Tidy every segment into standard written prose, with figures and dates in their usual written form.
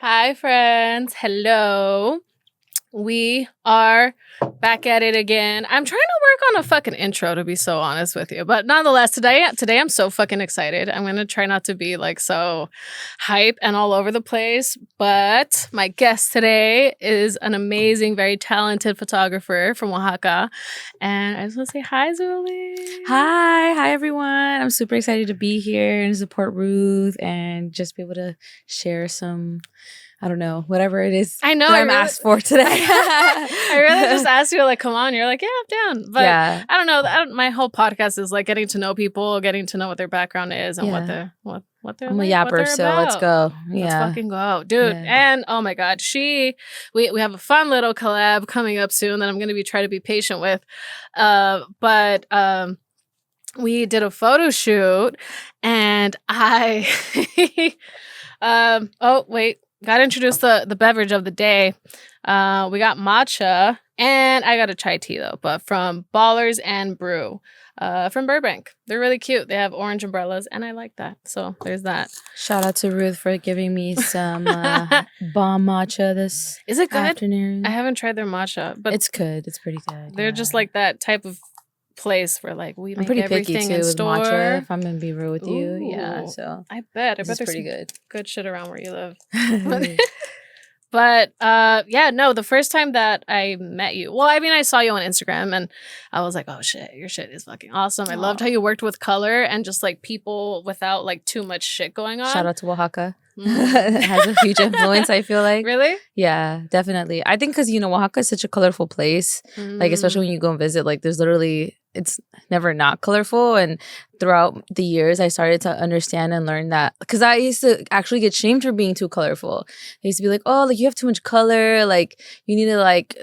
Hi, friends. Hello. We are back at it again. I'm trying to work on a fucking intro, to be so honest with you. But nonetheless, today I'm so fucking excited. I'm going to try not to be like so hype and all over the place. But my guest today is an amazing, very talented photographer from Oaxaca. And I just want to say hi, Zuly. Hi everyone. I'm super excited to be here and support Ruth and just be able to share some, I don't know, whatever it is I know that I'm asked for today. I really just asked you, like, come on. You're like, yeah, I'm down. But yeah. I don't know. My whole podcast is like getting to know people, getting to know what their background is and what they're I'm like, a yapper, so let's go. Let's fucking go, dude. Yeah. And oh my god, we have a fun little collab coming up soon that I'm going to try to be patient with. But we did a photo shoot, and I oh wait. Got to introduce the beverage of the day. We got matcha, and I got a chai tea, though, but from Ballers and Brew from Burbank. They're really cute. They have orange umbrellas, and I like that. So there's that. Shout out to Ruth for giving me some bomb matcha this Is it good? afternoon. I haven't tried their matcha, but it's good. It's pretty good. They're just like that type of place where like we I'm make pretty everything picky too in with store. matcha, if I'm gonna be real with you. Ooh, Yeah, so I bet there's there's pretty good. Good shit around where you live. But yeah, no, the first time that I met you, well, I mean, I saw you on Instagram and I was like, oh shit, your shit is fucking awesome. I loved how you worked with color and just like people without like too much shit going on. Shout out to Oaxaca. It has a huge influence, I feel like. Really? Yeah, definitely. I think because, Oaxaca is such a colorful place. Like, especially when you go and visit, like, there's literally, it's never not colorful. And throughout the years, I started to understand and learn that. Because I used to actually get shamed for being too colorful. I used to be like, oh, like, you have too much color. Like, you need to, like,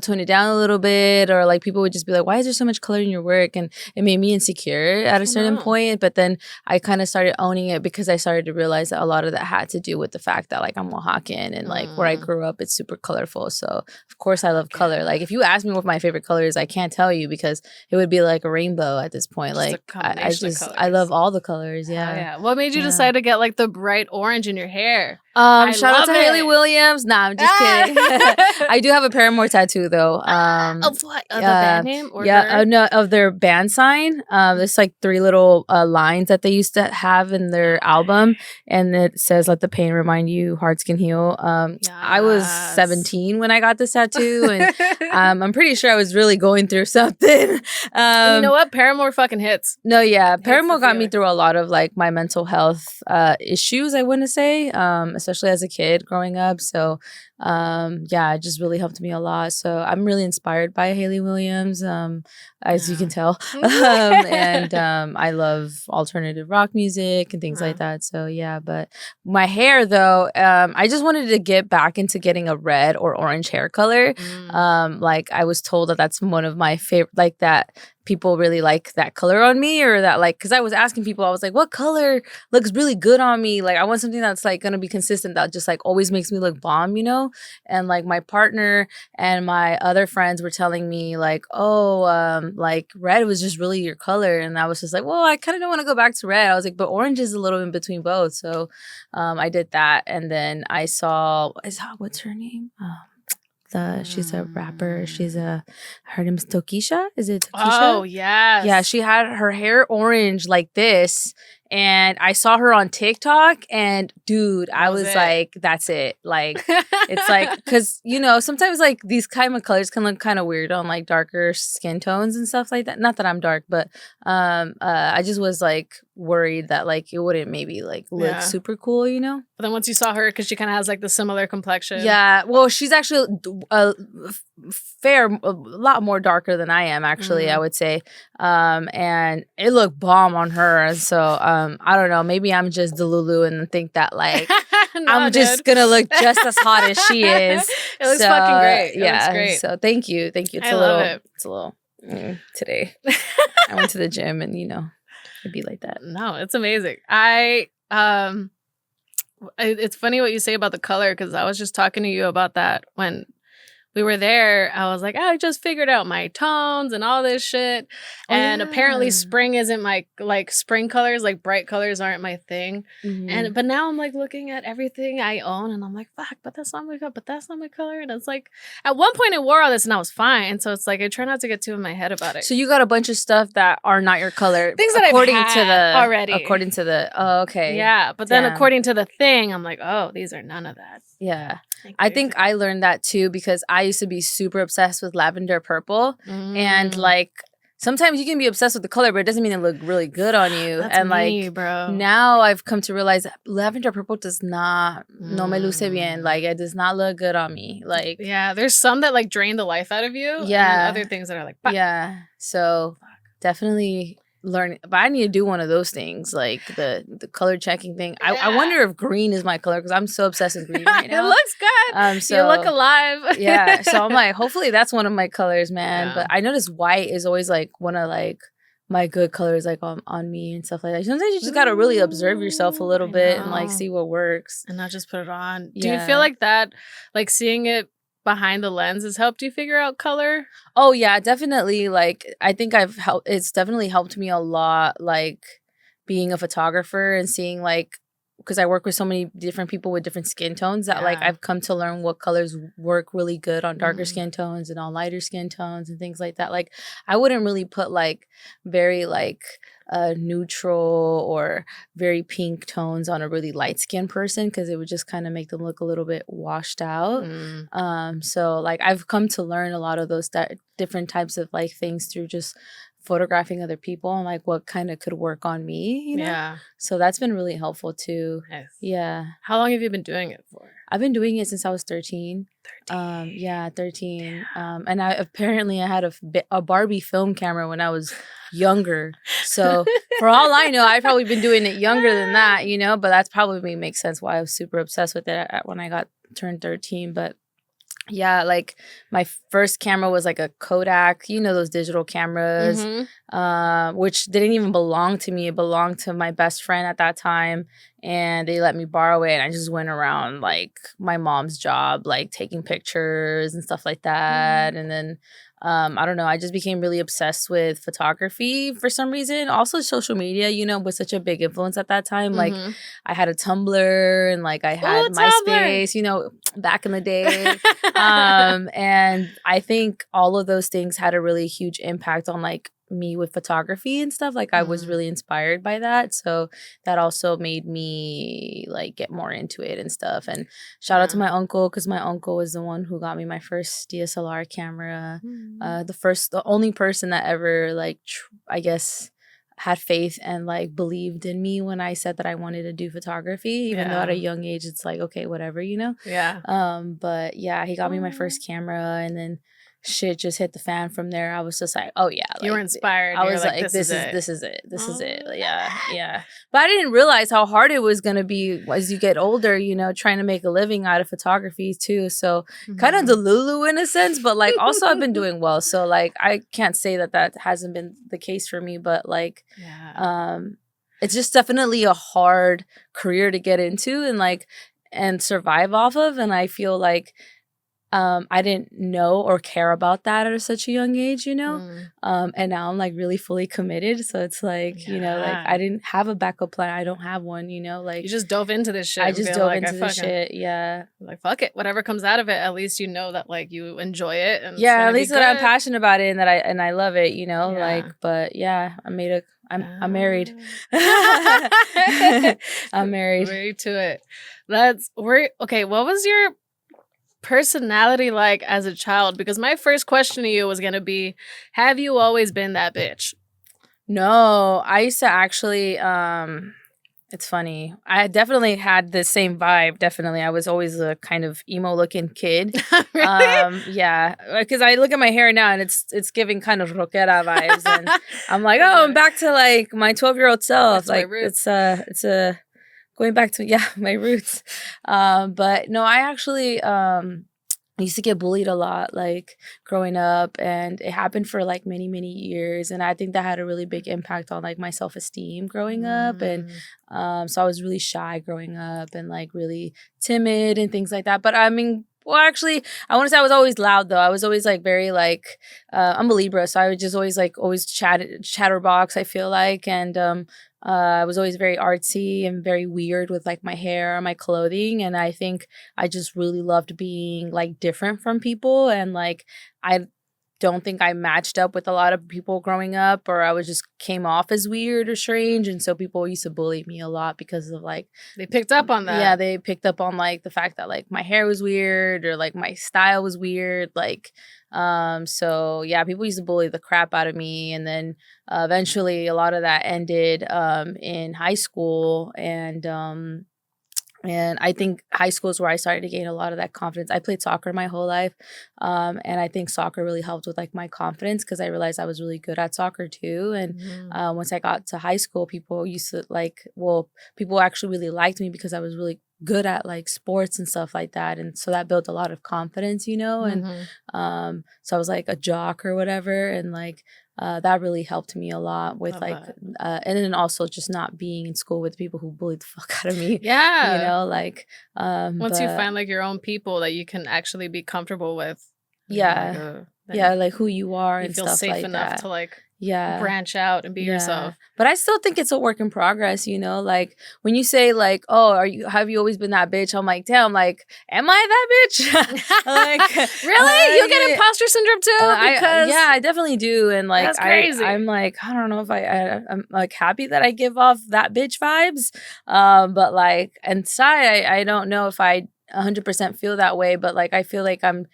tone it down a little bit. Or, like, people would just be like, why is there so much color in your work? And it made me insecure at a certain point. But then I kind of started owning it because I started to realize that a lot of that had to do with the fact that like I'm Oaxacan and like where I grew up, it's super colorful. So of course I love color. Like if you ask me what my favorite color is, I can't tell you because it would be like a rainbow at this point. Just like I love all the colors. Yeah. Yeah. What made you decide to get like the bright orange in your hair? Shout out to Hayley Williams. Nah, I'm just kidding. I do have a Paramore tattoo though. Of what? Of the band name? Or no, of their band sign. There's like 3 little lines that they used to have in their album, and it says, "Let the pain remind you, hearts can heal." I was 17 when I got this tattoo, and I'm pretty sure I was really going through something. And you know what? Paramore fucking hits. No, yeah, Paramore got me through a lot of like my mental health issues. I want to say, especially as a kid growing up. So yeah, it just really helped me a lot. So I'm really inspired by Hayley Williams, as you can tell. And I love alternative rock music and things like that. So yeah, but my hair though, I just wanted to get back into getting a red or orange hair color. Like I was told that that's one of my favorite, like that people really like that color on me, or that like, because I was asking people, I was like, what color looks really good on me? Like I want something that's like gonna be consistent, that just like always makes me look bomb, And like my partner and my other friends were telling me like, oh, like red was just really your color. And I was just like, well, I kind of don't want to go back to red. I was like, but orange is a little in between both. So I did that. And then I saw, what's her name? She's a rapper. Her name is Tokisha. Is it Tokisha? Oh, yes. Yeah, she had her hair orange like this. And I saw her on TikTok, and dude, I was like, that's it. Like, it's like, because, sometimes like these kind of colors can look kind of weird on like darker skin tones and stuff like that. Not that I'm dark, but I just was like worried that like it wouldn't maybe like look super cool, But then once you saw her, because she kind of has like the similar complexion. Yeah, well, she's actually a lot more darker than I am, actually, I would say. And it looked bomb on her. And so I don't know, maybe I'm just Delulu and think that like I'm just gonna look just as hot as she is. It looks fucking great. It looks great. So thank you. I love it. It's a little today. I went to the gym and it'd be like that. No, it's amazing. It's funny what you say about the color, because I was just talking to you about that when we were there, I was like, I just figured out my tones and all this shit. And apparently spring isn't my, like, spring colors, like bright colors aren't my thing. Mhm. But now I'm like looking at everything I own and I'm like, fuck, but that's not my color, but that's not my color. And it's like, at one point I wore all this and I was fine. So it's like, I try not to get too in my head about it. So you got a bunch of stuff that are not your color. Things that according I've to had the already. According to the okay. Yeah, but then Damn. according to the thing, I'm like, oh, these are none of that. Yeah. I think I learned that too because I used to be super obsessed with lavender purple. And like sometimes you can be obsessed with the color, but it doesn't mean it look really good on you. That's and me, like bro. now I've come to realize that lavender purple does not no me luce bien. Like it does not look good on me. Like yeah, there's some that like drain the life out of you. Yeah. And other things that are like, fuck. Yeah. So definitely learn, but I need to do one of those things, like the color checking thing. I wonder if green is my color because I'm so obsessed with green right now. It looks good. So you look alive. Yeah, so I'm like, hopefully that's one of my colors, man. Yeah. But I notice white is always like one of like my good colors, like on me and stuff like that. Sometimes you just gotta really observe yourself a little bit and like see what works and not just put it on. Yeah. Do you feel like that, like seeing it behind the lens has helped you figure out color? Oh yeah, definitely. Like I think it's definitely helped me a lot, like being a photographer and seeing like, because I work with so many different people with different skin tones that like I've come to learn what colors work really good on darker skin tones and on lighter skin tones and things like that. Like I wouldn't really put like very like neutral or very pink tones on a really light skinned person because it would just kind of make them look a little bit washed out. So like I've come to learn a lot of those different types of like things through just photographing other people and like what kind of could work on me, you know? Yeah. So that's been really helpful too. Nice. Yeah. How long have you been doing it for? I've been doing it since I was 13. 13. And I had a Barbie film camera when I was younger. So for all I know, I've probably been doing it younger than that, you know, but that's probably makes sense why I was super obsessed with it when I turned 13. But yeah, like my first camera was like a Kodak, you know, those digital cameras, which didn't even belong to me. It belonged to my best friend at that time. And they let me borrow it. And I just went around like my mom's job, like taking pictures and stuff like that. And then I don't know, I just became really obsessed with photography for some reason. Also social media, you know, was such a big influence at that time. Like I had a Tumblr and like I had MySpace, you know, back in the day. And I think all of those things had a really huge impact on like me with photography and stuff. Like I was really inspired by that. So that also made the like get more into it and stuff. And shout out to my uncle because my uncle was the one who got me my first DSLR camera. The only person that ever like I guess had faith and like believed in me when I said that I wanted to do photography, even though at a young age it's like, okay, whatever, you know? But yeah, he got me my first camera and then shit just hit the fan from there. I was just like, oh yeah. Like, you were inspired. I was like, this is it. Yeah. But I didn't realize how hard it was gonna be as you get older, you know, trying to make a living out of photography too. So kind of delulu in a sense, but like also I've been doing well. So like I can't say that hasn't been the case for me, but like it's just definitely a hard career to get into and survive off of. And I feel like I didn't know or care about that at such a young age, you know? And now I'm like really fully committed. So it's like, you know, like I didn't have a backup plan. I don't have one, you know, like. You just dove into this shit. I just dove into this shit, yeah. Like, fuck it. Whatever comes out of it, at least you know that like you enjoy it. And yeah, at least that I'm passionate about it and I love it, you know? Yeah. Like, but yeah, I'm married. I'm married. Married to it. Okay, what was your personality like as a child? Because my first question to you was gonna be, have you always been that bitch? No, I used to actually it's funny, I definitely had the same vibe. Definitely, I was always a kind of emo looking kid. Really? Yeah, because I look at my hair now and it's giving kind of rockera vibes, and I'm like, oh, I'm back to like my 12-year-old self. That's like it's a going back to my roots. But no, I actually used to get bullied a lot like growing up, and it happened for like many years, and I think that had a really big impact on like my self-esteem growing up. And so I was really shy growing up and like really timid and things like that. But I mean, Well, actually, I want to say I was always loud though. I was always like very like I'm a Libra, so I would just always chatterbox. I feel like, and I was always very artsy and very weird with like my hair and my clothing, and I think I just really loved being like different from people, and like I don't think I matched up with a lot of people growing up, or I was just came off as weird or strange. And so people used to bully me a lot because of like They picked up on that. Yeah, they picked up on like the fact that like my hair was weird or like my style was weird. Like so yeah, people used to bully the crap out of me. And then eventually a lot of that ended in high school, and I think high school is where I started to gain a lot of that confidence. I played soccer my whole life. And I think soccer really helped with like my confidence because I realized I was really good at soccer too. And once I got to high school, people used to people actually really liked me because I was really good at like sports and stuff like that. And so that built a lot of confidence, you know? And so I was like a jock or whatever. And like, that really helped me a lot with and then also just not being in school with people who bullied the fuck out of me. Yeah. You know, like once you find like your own people that you can actually be comfortable with. Yeah. Like who you are and feel stuff safe like enough that. to like branch out and be yourself. But I still think it's a work in progress, you know? Like when you say like, oh, have you always been that bitch? I'm like, damn, like, am I that bitch? Like really? You get imposter syndrome too? I definitely do. And like that's crazy. I'm like, I don't know if I'm like happy that I give off that bitch vibes. But like inside I don't know if I 100% feel that way, but like I feel like I'm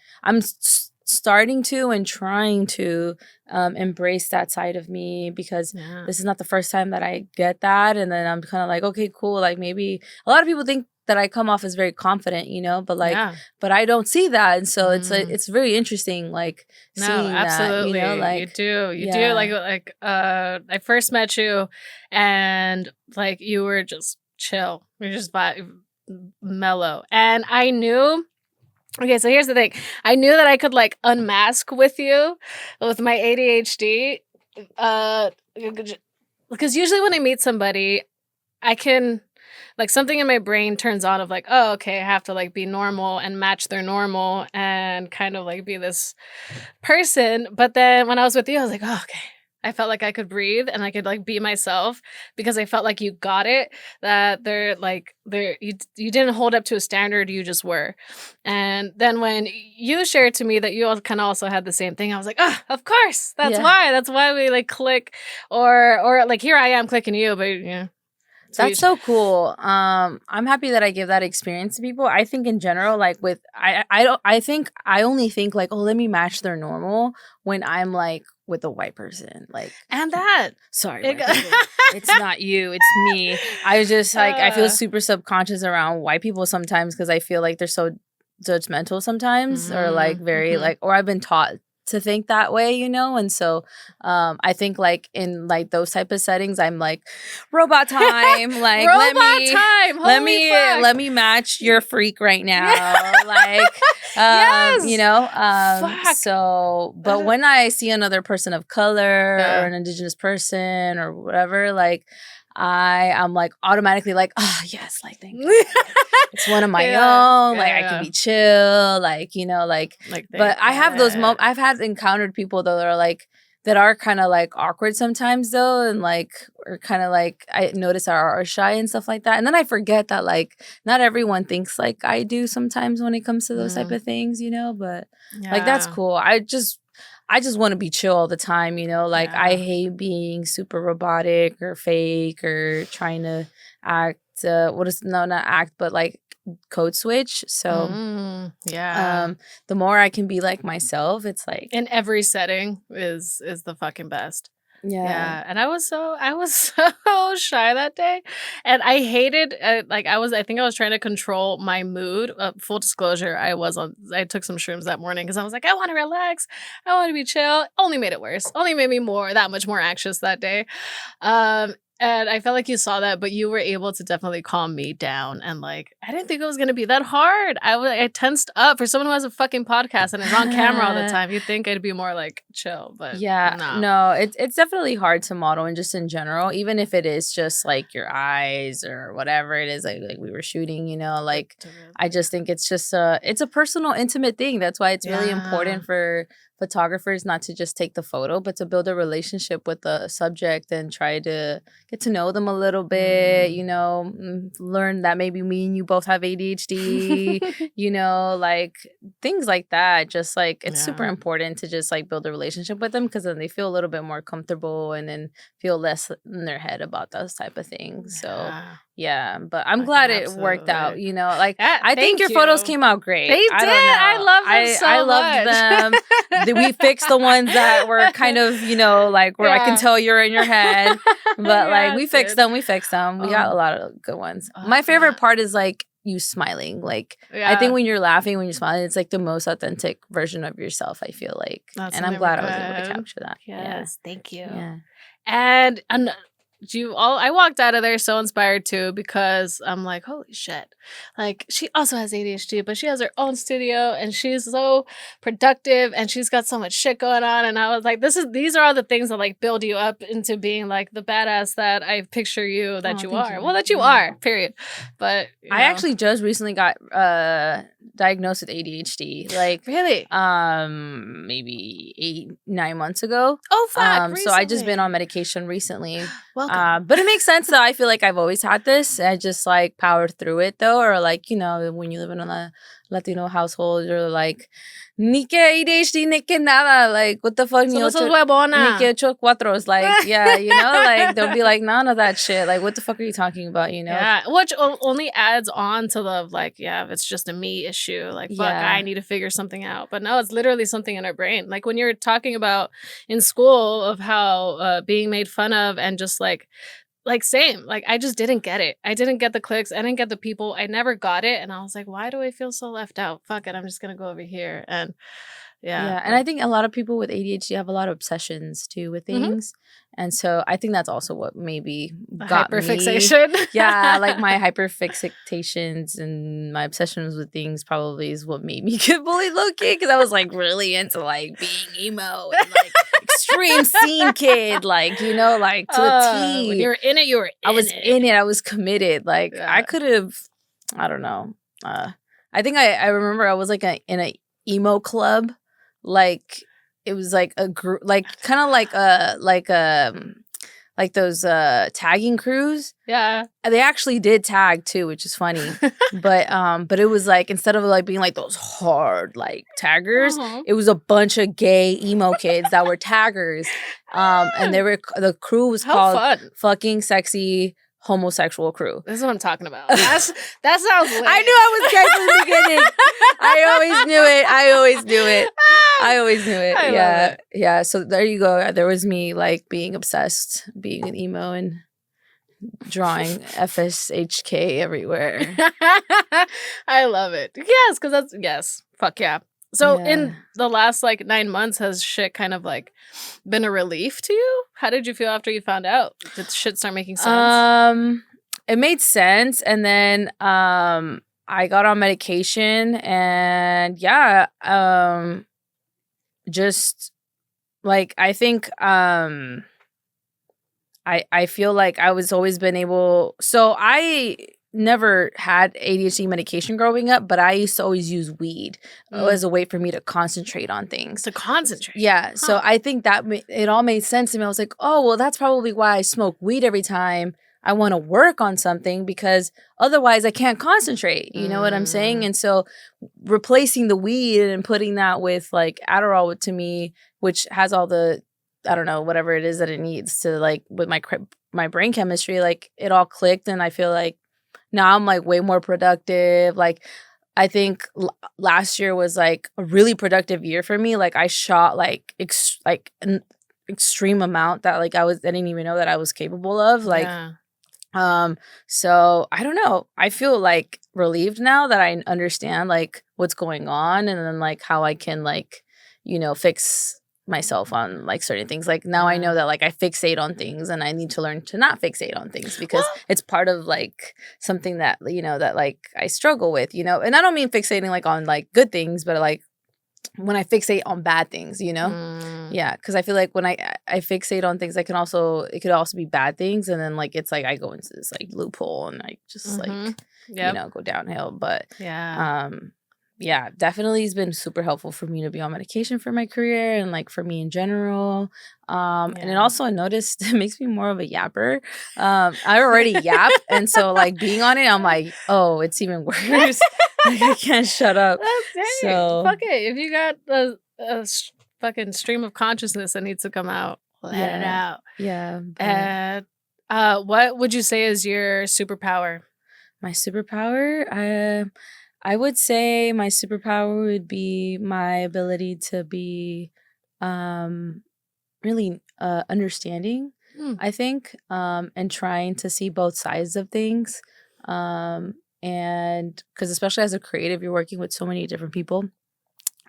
starting to and trying to embrace that side of me, because this is not the first time that I get that. And then I'm kind of like, okay, cool. Like maybe a lot of people think that I come off as very confident, you know, but like, but I don't see that. And so it's like, it's very interesting, like seeing absolutely. that, you know, like you do. Like I first met you and like you were just chill. You're just mellow. And I knew. Okay, so here's the thing. I knew that I could like unmask with you with my ADHD. Because usually when I meet somebody, I can like something in my brain turns on of like, oh, okay, I have to like be normal and match their normal and kind of like be this person. But then when I was with you, I was like, oh, okay. I felt like I could breathe and I could like be myself because I felt like you got it, that you didn't hold up to a standard, you just were. And then when you shared to me that you all kind of also had the same thing, I was like, oh, of course. That's why we like click or like here I am clicking you, but yeah. That's so cool. I'm happy that I give that experience to people. I think in general, like with I only think like, oh, let me match their normal when I'm like with a white person. Like and that. Sorry, it's not you, it's me. I was just like I feel super subconscious around white people sometimes because I feel like they're so judgmental sometimes or like very like or I've been taught to think that way, you know? And so I think like in like those type of settings, I'm like robot time. Like let me match your freak right now. Like you know? So but when I see another person of color or an indigenous person or whatever, like I'm like automatically like, oh yes, like thank you. It's one of my own. Like I can be chill, like, you know, like but I have those moments. I've had encountered people though that are kind of like awkward sometimes though, and like or kind of like I notice are shy and stuff like that. And then I forget that like not everyone thinks like I do sometimes when it comes to those type of things, you know, but like that's cool. I just want to be chill all the time, you know? Like, I hate being super robotic or fake or trying to act, not act, but like code switch. So, the more I can be like myself, it's like. In every setting is the fucking best. Yeah. And I was so shy that day. And I hated, I think I was trying to control my mood. Full disclosure, I took some shrooms that morning because I was like, I want to relax. I want to be chill. Only made it worse. Only made me that much more anxious that day. And I felt like you saw that, but you were able to definitely calm me down. And like, I didn't think it was gonna be that hard. I tensed up for someone who has a fucking podcast and is on camera all the time. You'd think it'd be more like chill, but Yeah, no. no, it's definitely hard to model, and just in general, even if it is just like your eyes or whatever it is, like we were shooting, you know, like I just think it's just it's a personal, intimate thing. That's why it's really important for photographers not to just take the photo, but to build a relationship with the subject and try to get to know them a little bit, you know, learn that maybe me and you both have ADHD, you know, like things like that. Just like it's super important to just like build a relationship with them, because then they feel a little bit more comfortable and then feel less in their head about those type of things. So yeah, but I'm glad it worked out, you know, like I think your photos came out great. They did. I love them so I much. loved them. We fixed the ones that were kind of, you know, like where I can tell you're in your head, but like we fixed them. We got a lot of good ones. My favorite part is like you smiling. Like I think when you're laughing, when you're smiling, it's like the most authentic version of yourself, I feel like. And I'm glad I was able to capture that. Yes, thank you. Yeah. And I walked out of there so inspired too, because I'm like, holy shit. Like, she also has ADHD, but she has her own studio and she's so productive and she's got so much shit going on. And I was like, these are all the things that like build you up into being like the badass that I picture you that you are. Well, that you are, period. But I actually just recently got diagnosed with ADHD. Like really? Maybe 8-9 months ago. Oh fuck. So I just been on medication recently. Welcome. But it makes sense though. I feel like I've always had this. I just like powered through it though. Or like, you know, when you live in a Latino household, you're like, ni que ADHD, ni que nada. Like, what the fuck? Ni que 8-4. Like, yeah, you know, like they'll be like, none of that shit. Like, what the fuck are you talking about? You know? Yeah, which only adds on to the like, yeah, if it's just a me issue. Like, fuck, I need to figure something out. But no, it's literally something in our brain. Like when you're talking about in school of how being made fun of and just like same, like I just didn't get it. I didn't get the clicks. I didn't get the people. I never got it. And I was like, why do I feel so left out? Fuck it. I'm just going to go over here. And yeah. And I think a lot of people with ADHD have a lot of obsessions too with things. And so I think that's also what maybe got hyperfixation. me. Yeah, like my hyperfixations and my obsessions with things probably is what made me get bullied low-key, because I was like really into like being emo and like extreme scene kid, like, you know, like to a T. When you were in it, you were in it. I was in it. I was committed. Like I could have, I don't know. I think I remember I was like in a emo club. Like it was like a group, like kind of like those tagging crews. Yeah. And they actually did tag too, which is funny. But it was like, instead of like being like those hard like taggers, it was a bunch of gay emo kids that were taggers. And the crew was called Fucking Sexy Homosexual Crew. This is what I'm talking about. That sounds lit. I knew I was gay from the beginning. I always knew it. Yeah. Yeah. So there you go. There was me like being obsessed, being an emo and drawing FSHK everywhere. I love it. Yes, because fuck yeah. So in the last like 9 months, has shit kind of like been a relief to you? How did you feel after you found out? Did shit start making sense? It made sense. And then I got on medication and just like I think I feel like I was always been able, so I never had ADHD medication growing up, but I used to always use weed as a way for me to concentrate on things. To concentrate? Yeah. Huh. So I think that it all made sense to me. I was like, oh, well, that's probably why I smoke weed every time I want to work on something, because otherwise I can't concentrate. You know what I'm saying? And so replacing the weed and putting that with like Adderall to me, which has all the, I don't know, whatever it is that it needs to like with my brain chemistry, like it all clicked. And I feel like now I'm like way more productive. Like I think last year was like a really productive year for me. Like I shot like an extreme amount that like I didn't even know that I was capable of. Like, so I don't know. I feel like relieved now that I understand like what's going on, and then like how I can like, you know, fix myself on like certain things. Like now I know that like I fixate on things and I need to learn to not fixate on things because it's part of like something that, you know, that like I struggle with, you know. And I don't mean fixating like on like good things, but like when I fixate on bad things, you know? Yeah, because I feel like when I fixate on things, it could also be bad things, and then like it's like I go into this like loophole and I just like you know, go downhill. But yeah, definitely has been super helpful for me to be on medication for my career and like for me in general. And then also I noticed it makes me more of a yapper. I already yap, and so like being on it, I'm like, oh, it's even worse. Like I can't shut up. So fuck it. If you got a fucking stream of consciousness that needs to come out, let it out. Yeah. And what would you say is your superpower? My superpower? I would say my superpower would be my ability to be really understanding, I think, and trying to see both sides of things. And because especially as a creative, you're working with so many different people.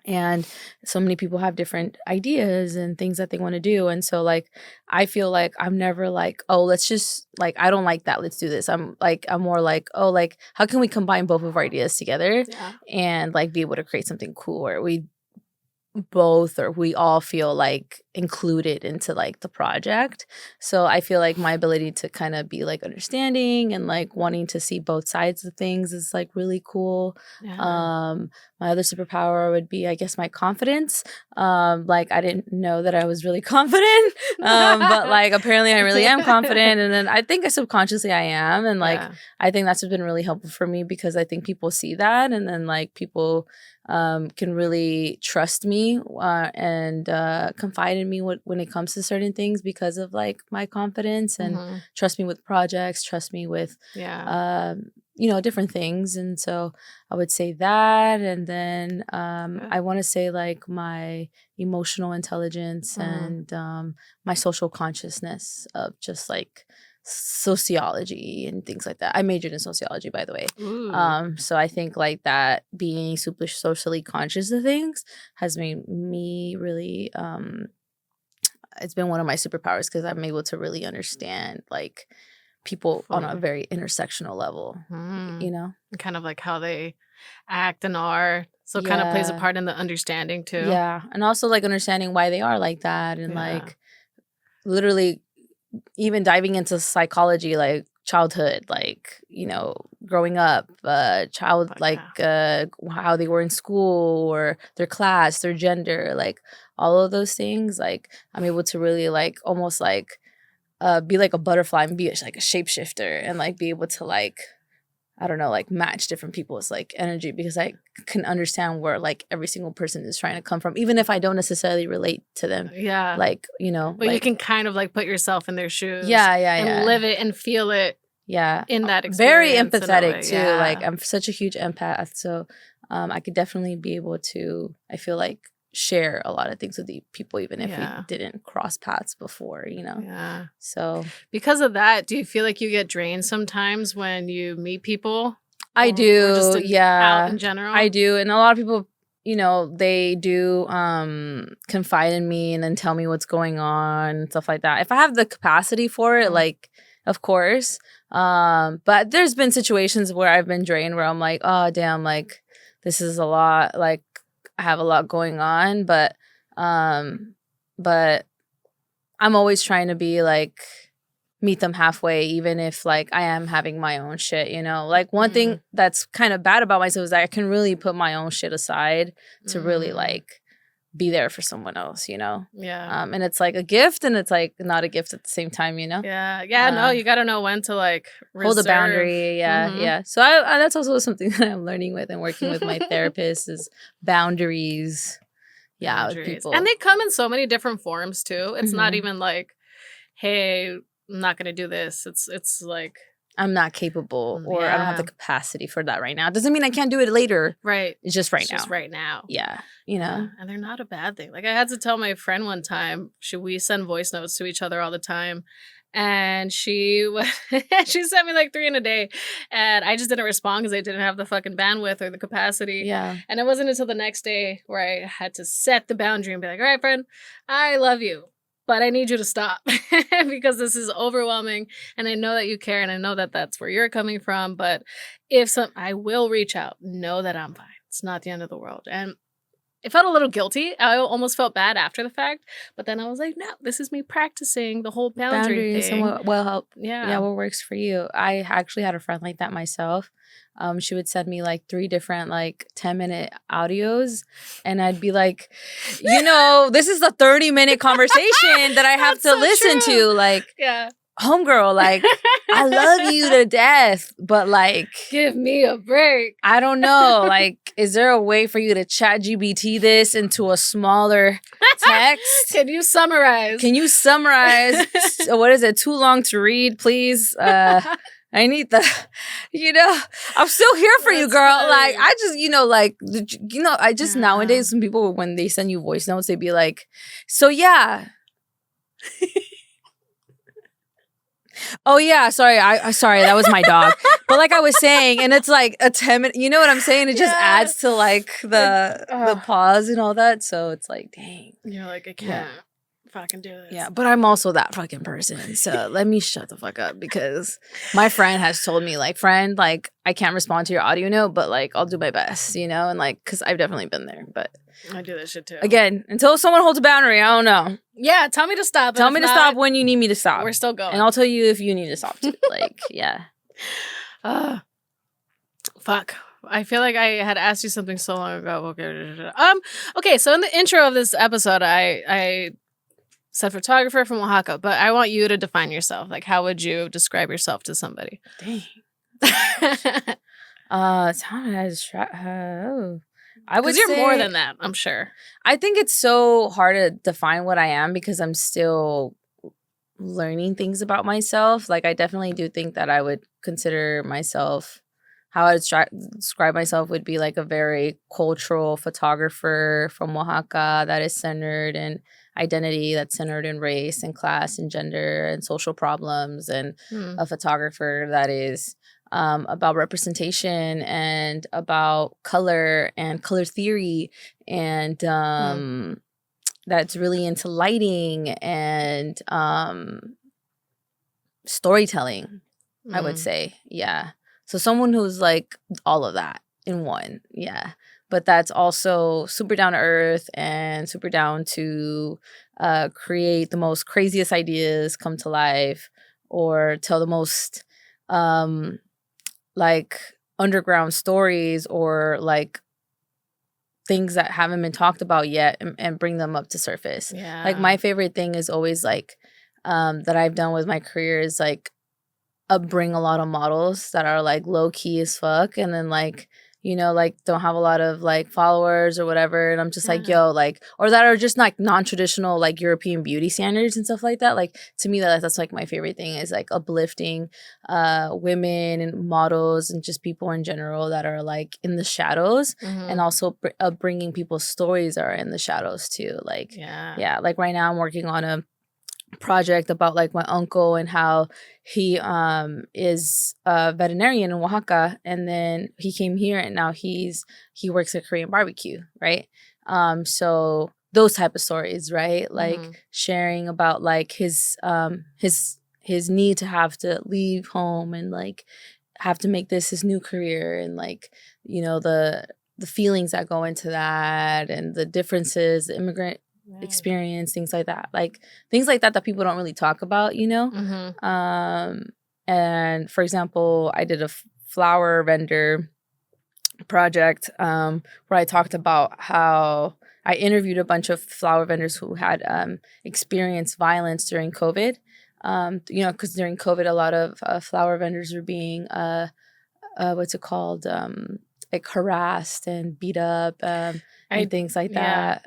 And so many people have different ideas and things that they want to do. And so, like, I feel like I'm never like, oh, let's just, like, I don't like that. Let's do this. I'm more like, oh, like, how can we combine both of our ideas together and, like, be able to create something cool where we all feel like included into like the project. So I feel like my ability to kind of be like understanding and like wanting to see both sides of things is like really cool. My other superpower would be, I guess, my confidence. Like I didn't know that I was really confident, but like apparently I really am confident, and then I think subconsciously I am, and like I think that's been really helpful for me because I think people see that, and then like people can really trust me and confide in me when it comes to certain things because of like my confidence, and trust me with projects, trust me with you know, different things. And so I would say that, and then I want to say like my emotional intelligence and my social consciousness of just like sociology and things like that. I majored in sociology, by the way. So I think like that being super socially conscious of things has made me really it's been one of my superpowers because I'm able to really understand like people on a very intersectional level, you know? Kind of like how they act and are. So it kind of plays a part in the understanding too. Yeah. And also like understanding why they are like that, and like literally even diving into psychology, like childhood, like, you know, growing up, how they were in school or their class, their gender, like all of those things. Like I'm able to really like almost like be like a butterfly and be like a shapeshifter and like be able to like, I don't know, like match different people's like energy because I can understand where like every single person is trying to come from, even if I don't necessarily relate to them. Yeah. Like, you know. But like, you can kind of like put yourself in their shoes. Yeah. And live it and feel it. Yeah. In that experience. Very empathetic too. Yeah. Like I'm such a huge empath. So I could definitely be able to, I feel like, share a lot of things with the people even if we didn't cross paths before, you know. So because of that, do you feel like you get drained sometimes when you meet people? I do. Or just out in general? I do. And a lot of people, you know, they do confide in me and then tell me what's going on and stuff like that. If I have the capacity for it, like, of course. But there's been situations where I've been drained where I'm like, oh damn, like this is a lot, like I have a lot going on, but I'm always trying to be like meet them halfway, even if like I am having my own shit, you know. Like one thing that's kind of bad about myself is that I can really put my own shit aside to really like be there for someone else, you know. And it's like a gift and it's like not a gift at the same time, you know. No, you gotta know when to like hold a boundary. So I that's also something that I'm learning with and working with my therapist is boundaries. With people. And they come in so many different forms too. It's not even like, hey, I'm not gonna do this. It's like I'm not capable or I don't have the capacity for that right now. It doesn't mean I can't do it later. Right. It's just right now. Just right now. Yeah. You know? And they're not a bad thing. Like I had to tell my friend one time, we send voice notes to each other all the time. and she she sent me like 3 in a day, and I just didn't respond because I didn't have the fucking bandwidth or the capacity. Yeah. And it wasn't until the next day where I had to set the boundary and be like, all right, friend, I love you, but I need you to stop because this is overwhelming, and I know that you care, and I know that that's where you're coming from, but I will reach out. Know that I'm fine. It's not the end of the world. And it felt a little guilty. I almost felt bad after the fact, but then I was like, no, this is me practicing the whole boundary Boundaries thing. and what help. Yeah. What works for you. I actually had a friend like that myself. She would send me like 3 different like 10-minute audios, and I'd be like, this is a 30-minute conversation that I have to listen to. Like, yeah. Homegirl, like, I love you to death, but like, give me a break. I don't know. Like, is there a way for you to chat GBT this into a smaller text? Can you summarize? What is it? Too long to read, please? I need I'm still here for you, girl. Funny. Like, I just, nowadays, some people, when they send you voice notes, they be like, so yeah. Oh yeah, sorry. Sorry, that was my dog. But like I was saying, and it's like a 10-minute. You know what I'm saying? It just adds to like the pause and all that. So it's like, dang. You're like, I can't fucking do this. Yeah, but I'm also that fucking person. So let me shut the fuck up, because my friend has told me, like, friend, like, I can't respond to your audio note, but like I'll do my best, and like, because I've definitely been there. But I do that shit too. Again, until someone holds a boundary, I don't know. Yeah, tell me to stop. Tell me to stop when you need me to stop. We're still going. And I'll tell you if you need to stop too. Like, yeah. Fuck. I feel like I had asked you something so long ago. Okay, so in the intro of this episode, I said photographer from Oaxaca, but I want you to define yourself. Like, how would you describe yourself to somebody? Dang. How did I describe? I would say you're more than that, I'm sure. I think it's so hard to define what I am because I'm still learning things about myself. Like, I definitely do think that I would consider myself, how I would describe myself would be like a very cultural photographer from Oaxaca that is centered in identity, that's centered in race and class and gender and social problems, and a photographer that is about representation and about color and color theory, and that's really into lighting and storytelling, I would say. Yeah. So someone who's like all of that in one. Yeah. But that's also super down to earth and super down to create the most craziest ideas come to life, or tell the most like underground stories, or like things that haven't been talked about yet, and bring them up to surface. Yeah. Like, my favorite thing is always like that I've done with my career is like bring a lot of models that are like low key as fuck, and then like, like don't have a lot of like followers or whatever, and I'm just like, yo, like, or that are just like non-traditional like European beauty standards and stuff like that. Like, to me, that's like my favorite thing, is like uplifting women and models and just people in general that are like in the shadows, and also bringing people's stories that are in the shadows too. Like, yeah, like right now I'm working on a project about like my uncle and how he is a veterinarian in Oaxaca, and then he came here, and now he works at Korean barbecue, right? So those type of stories, right? Like sharing about like his need to have to leave home and like have to make this his new career, and like, the feelings that go into that, and the differences, the immigrant experience, things like that, that people don't really talk about, and for example, I did a flower vendor project where I talked about how I interviewed a bunch of flower vendors who had experienced violence during COVID, because during COVID a lot of flower vendors were being what's it called, like harassed and beat up, and things like that.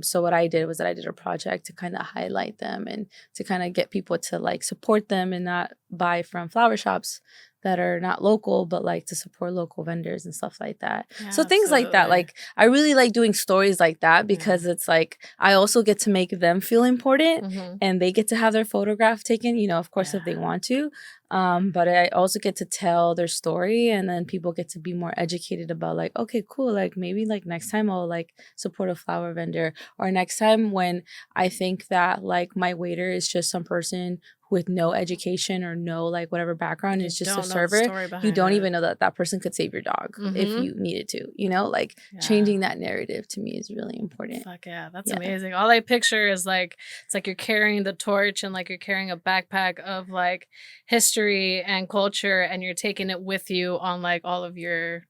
So what I did was that I did a project to kind of highlight them and to kind of get people to like support them and not buy from flower shops that are not local, but like to support local vendors and stuff like that. Yeah, so things like that. Like I really like doing stories like that because it's like I also get to make them feel important and they get to have their photograph taken, you know, of course, if they want to. But I also get to tell their story and then people get to be more educated about like, okay, cool. Like maybe like next time I'll like support a flower vendor, or next time when I think that like my waiter is just some person with no education or no like whatever background, is just a server, you don't even know that that person could save your dog if you needed to, you know, like changing that narrative to me is really important. Fuck yeah, that's amazing. All I picture is like, it's like you're carrying the torch and like you're carrying a backpack of like history and culture and you're taking it with you on like all of your,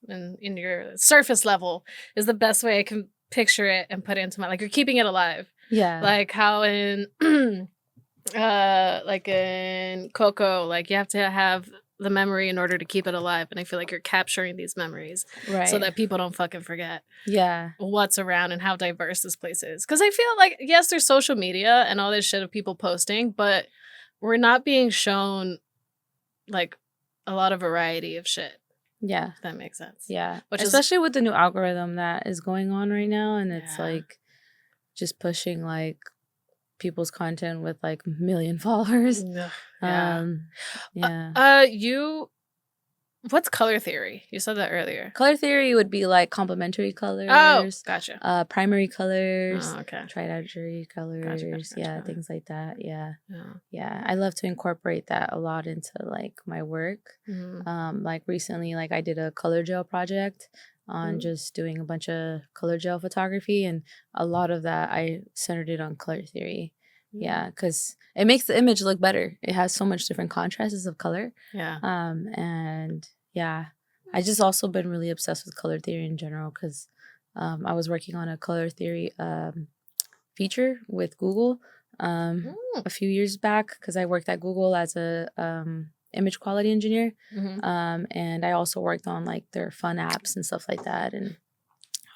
in your surface level is the best way I can picture it and put it into my, like you're keeping it alive. Yeah. Like how in like in Coco, like you have to have the memory in order to keep it alive, and I feel like you're capturing these memories so that people don't fucking forget what's around and how diverse this place is. Because I feel like, yes, there's social media and all this shit of people posting, but we're not being shown like a lot of variety of shit. Yeah, if that makes sense. Yeah, especially with the new algorithm that is going on right now, and it's like just pushing like people's content with like a million followers. What's color theory? You said that earlier. Color theory would be like complementary colors. Oh, gotcha. Primary colors. Oh, okay. Tridietary colors. Gotcha. Things like that. Yeah. I love to incorporate that a lot into like my work. Like recently, like I did a color gel project on just doing a bunch of color gel photography, and a lot of that I centered it on color theory. Yeah, because it makes the image look better. It has so much different contrasts of color. And yeah, I just also been really obsessed with color theory in general because I was working on a color theory feature with Google a few years back because I worked at Google as a image quality engineer. And I also worked on like their fun apps and stuff like that. And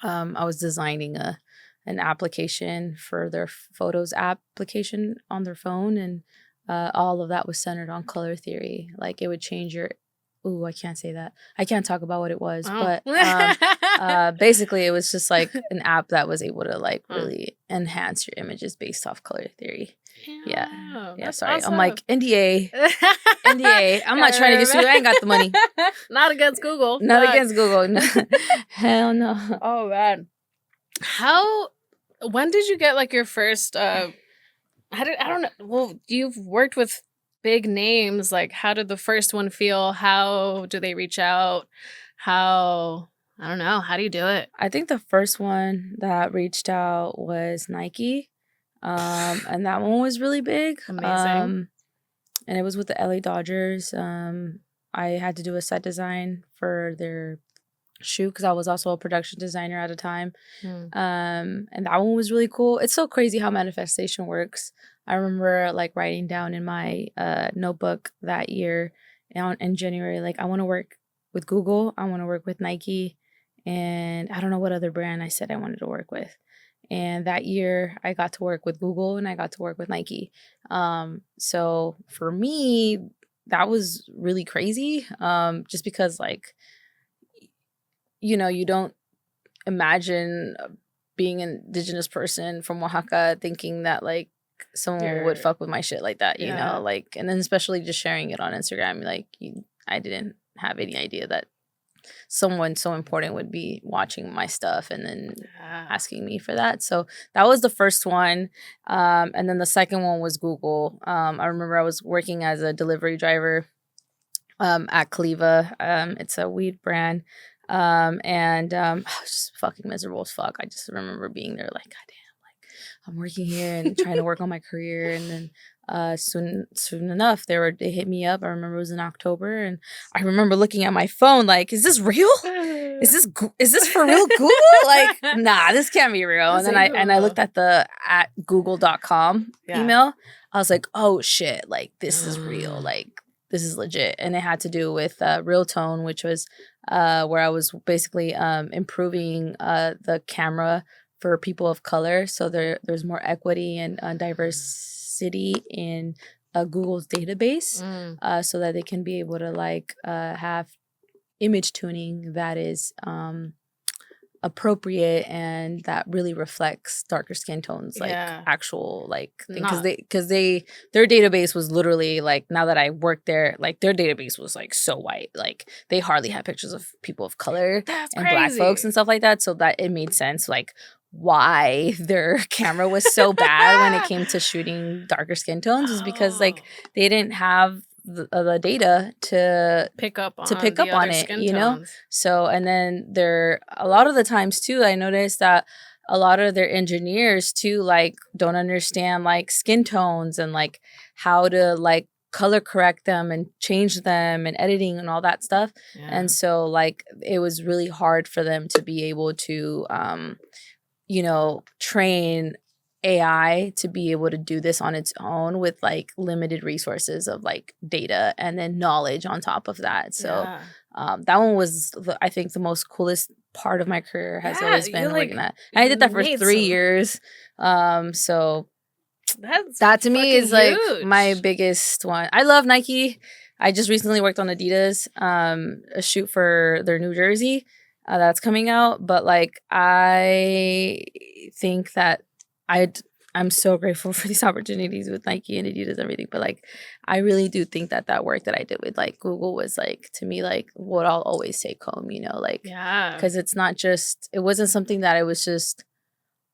I was designing an application for their photos application on their phone, and all of that was centered on color theory. Like it would change your I can't say that. I can't talk about what it was, but basically it was just like an app that was able to like really enhance your images based off color theory. Yeah. Sorry, awesome. I'm like NDA. I'm not trying to get sued. I ain't got the money. Not against Google. Not against Google. No. Hell no. Oh man. When did you get like your first? I don't know. Well, you've worked with big names. Like, how did the first one feel? How do they reach out? I don't know. How do you do it? I think the first one that reached out was Nike. And that one was really big. Amazing. And it was with the LA Dodgers. I had to do a set design for their shoe because I was also a production designer at a time. And that one was really cool. It's so crazy how manifestation works. I remember like writing down in my notebook that year in January, like I want to work with Google, I want to work with Nike, and I don't know what other brand I said I wanted to work with. And that year I got to work with Google and I got to work with Nike. So for me, that was really crazy. Just because like, you know, you don't imagine being an indigenous person from Oaxaca thinking that like someone would fuck with my shit like that, you know, like, and then especially just sharing it on Instagram, like I didn't have any idea that someone so important would be watching my stuff and then asking me for that. So that was the first one. And then the second one was Google. I remember I was working as a delivery driver at Cleva. It's a weed brand. And I was just fucking miserable as fuck. I just remember being there like, goddamn, like I'm working here and trying to work on my career. And then soon enough, they hit me up. I remember it was in October, and I remember looking at my phone like, is this real? Is this for real Google? Like, nah, this can't be real. And then I looked at the @google.com email. I was like, oh shit, like this is real. Like this is legit. And it had to do with Real Tone, which was where I was basically improving the camera for people of color. So there's more equity and diversity in Google's database, so that they can be able to like have image tuning that is appropriate and that really reflects darker skin tones, like actual like thing. Because their database was literally like, now that I worked there, like their database was like so white, like they hardly had pictures of people of color and Black folks and stuff like that, so that it made sense like why their camera was so bad when it came to shooting darker skin tones, is because like they didn't have the data to pick up on it, you know. So, and then a lot of the times too, I noticed that a lot of their engineers too like don't understand like skin tones and like how to like color correct them and change them and editing and all that stuff. And so like it was really hard for them to be able to you know, train AI to be able to do this on its own with like limited resources of like data and then knowledge on top of that. So that one was I think the most coolest part of my career has always been working that. And I did that for 3 years. So that to me is like my biggest one. I love Nike. I just recently worked on Adidas, a shoot for their New Jersey that's coming out. But like I think that I'm so grateful for these opportunities with Nike and Adidas and everything. But like, I really do think that work that I did with like Google was like, to me, like what I'll always take home, you know, like, because it wasn't something that I was just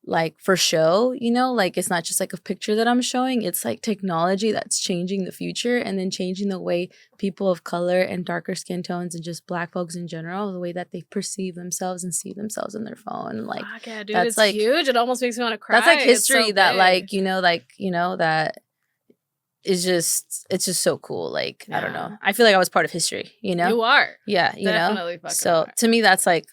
like for show, you know, like it's not just like a picture that I'm showing. It's like technology that's changing the future and then changing the way people of color and darker skin tones and just Black folks in general, the way that they perceive themselves and see themselves in their phone. Like, dude, that's like huge. It almost makes me want to cry. That's like history that like, you know, that is just, it's just so cool. Like, I don't know. I feel like I was part of history, you know? You are. Yeah, you Definitely know? So to me, that's like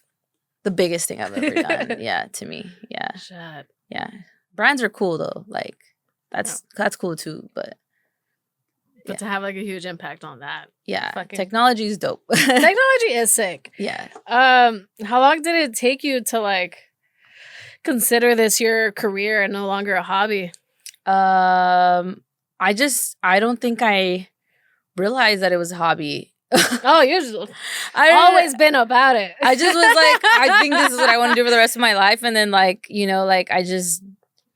the biggest thing I've ever done. Yeah, to me. Yeah. Shut. Yeah. Brands are cool though. Like that's cool too, but to have like a huge impact on that. Yeah. Technology is dope. Technology is sick. Yeah. How long did it take you to like consider this your career and no longer a hobby? I don't think I realized that it was a hobby. Oh, you've always been about it. I just was like, I think this is what I want to do for the rest of my life. And then like, you know, like I just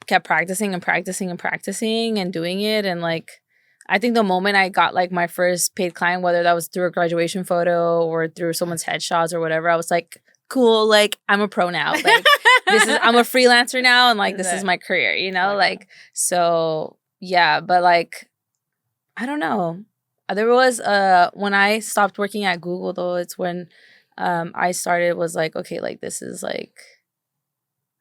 kept practicing and practicing and practicing and doing it. And like, I think the moment I got like my first paid client, whether that was through a graduation photo or through someone's headshots or whatever, I was like, cool, like I'm a pro now. Like I'm a freelancer now. And like, this is my career, you know, like, so yeah, but like, I don't know. There was when I stopped working at Google though, it's when I started was like, okay, like this is like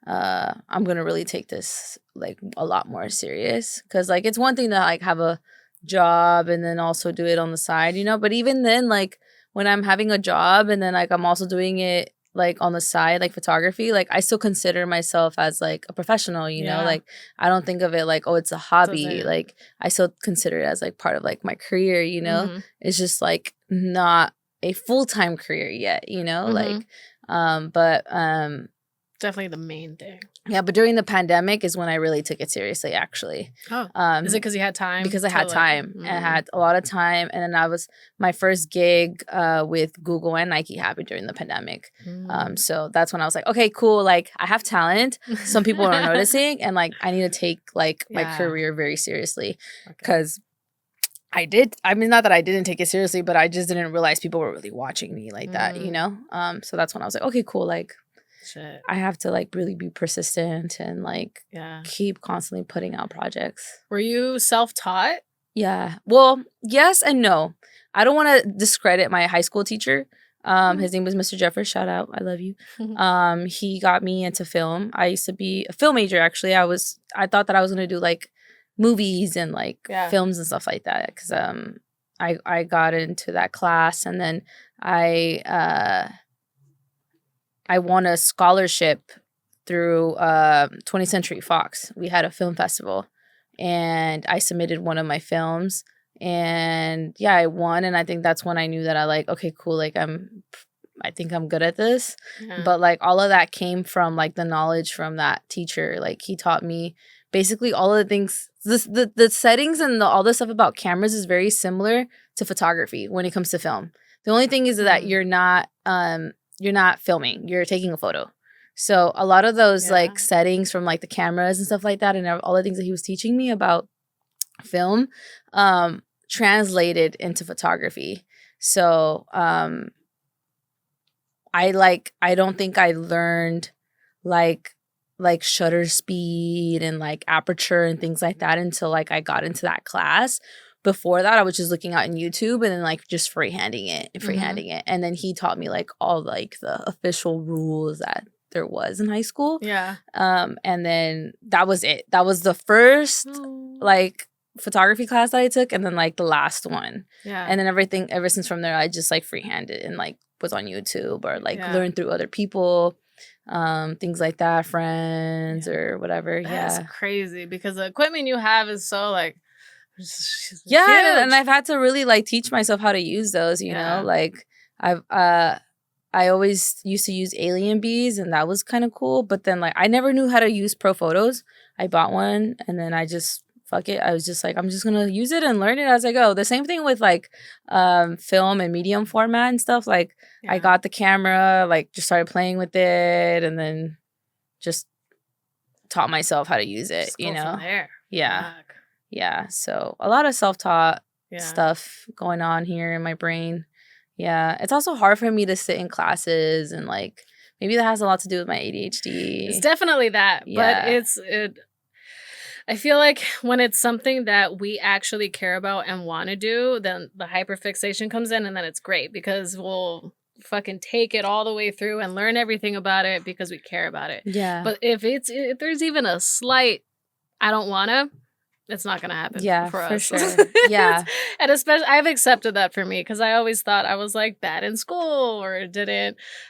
I'm gonna really take this like a lot more serious, because like it's one thing to like have a job and then also do it on the side, you know, but even then like when I'm having a job and then like I'm also doing it like on the side, like photography, like I still consider myself as like a professional, you know, like I don't think of it like, oh, it's a hobby. Like I still consider it as like part of like my career, you know. It's just like not a full-time career yet, you know, like but definitely the main thing. Yeah, but during the pandemic is when I really took it seriously, actually. Oh, is it because you had time? Because I had time. And I had a lot of time. And then my first gig with Google and Nike happened during the pandemic. So that's when I was like, okay, cool. Like, I have talent. Some people are noticing. And, like, I need to take, like, my career very seriously. Because I did. I mean, not that I didn't take it seriously, but I just didn't realize people were really watching me like that, you know? So that's when I was like, okay, cool. Like, shit. I have to like really be persistent and like keep constantly putting out projects. Were you self-taught? Yeah. Well, yes and no. I don't want to discredit my high school teacher. His name was Mr. Jeffers. Shout out. I love you. He got me into film. I used to be a film major, actually. I thought that I was going to do like movies and like films and stuff like that. Because I got into that class, and then I won a scholarship through 20th Century Fox. We had a film festival, and I submitted one of my films, and yeah, I won. And I think that's when I knew that I like, okay, cool. Like I think I'm good at this. But like all of that came from like the knowledge from that teacher. Like he taught me basically all of the things, the settings and all the stuff about cameras is very similar to photography when it comes to film. The only thing is that you're not filming, you're taking a photo. So a lot of those like settings from like the cameras and stuff like that, and all the things that he was teaching me about film, translated into photography. So I don't think I learned like shutter speed and like aperture and things like that until like I got into that class. Before that, I was just looking out in YouTube and then like just freehanding it. And then he taught me like all like the official rules that there was in high school. Yeah. And then that was it. That was the first like photography class that I took, and then like the last one. Yeah. And then everything ever since from there, I just like freehanded and like was on YouTube or like learned through other people, things like that, friends or whatever. That's crazy because the equipment you have is so like huge. And I've had to really like teach myself how to use those, you know, like I always used to use alien bees, and that was kind of cool, but then like I never knew how to use Pro Photos. I bought one and then I just fuck it. I was just like, I'm just gonna use it and learn it as I go. The same thing with like film and medium format and stuff. Like I got the camera, like just started playing with it, and then just taught myself how to use it. Just you go know, from there. yeah, Fuck. yeah. So a lot of self-taught stuff going on here in my brain. Yeah, it's also hard for me to sit in classes, and like maybe that has a lot to do with my ADHD. It's definitely that, but I feel like when it's something that we actually care about and want to do, then the hyperfixation comes in, and then it's great because we'll fucking take it all the way through and learn everything about it because we care about it. Yeah. But if there's even a slight, I don't wanna, it's not gonna happen. For us. Sure. Yeah. And especially I've accepted that for me because I always thought I was like bad in school or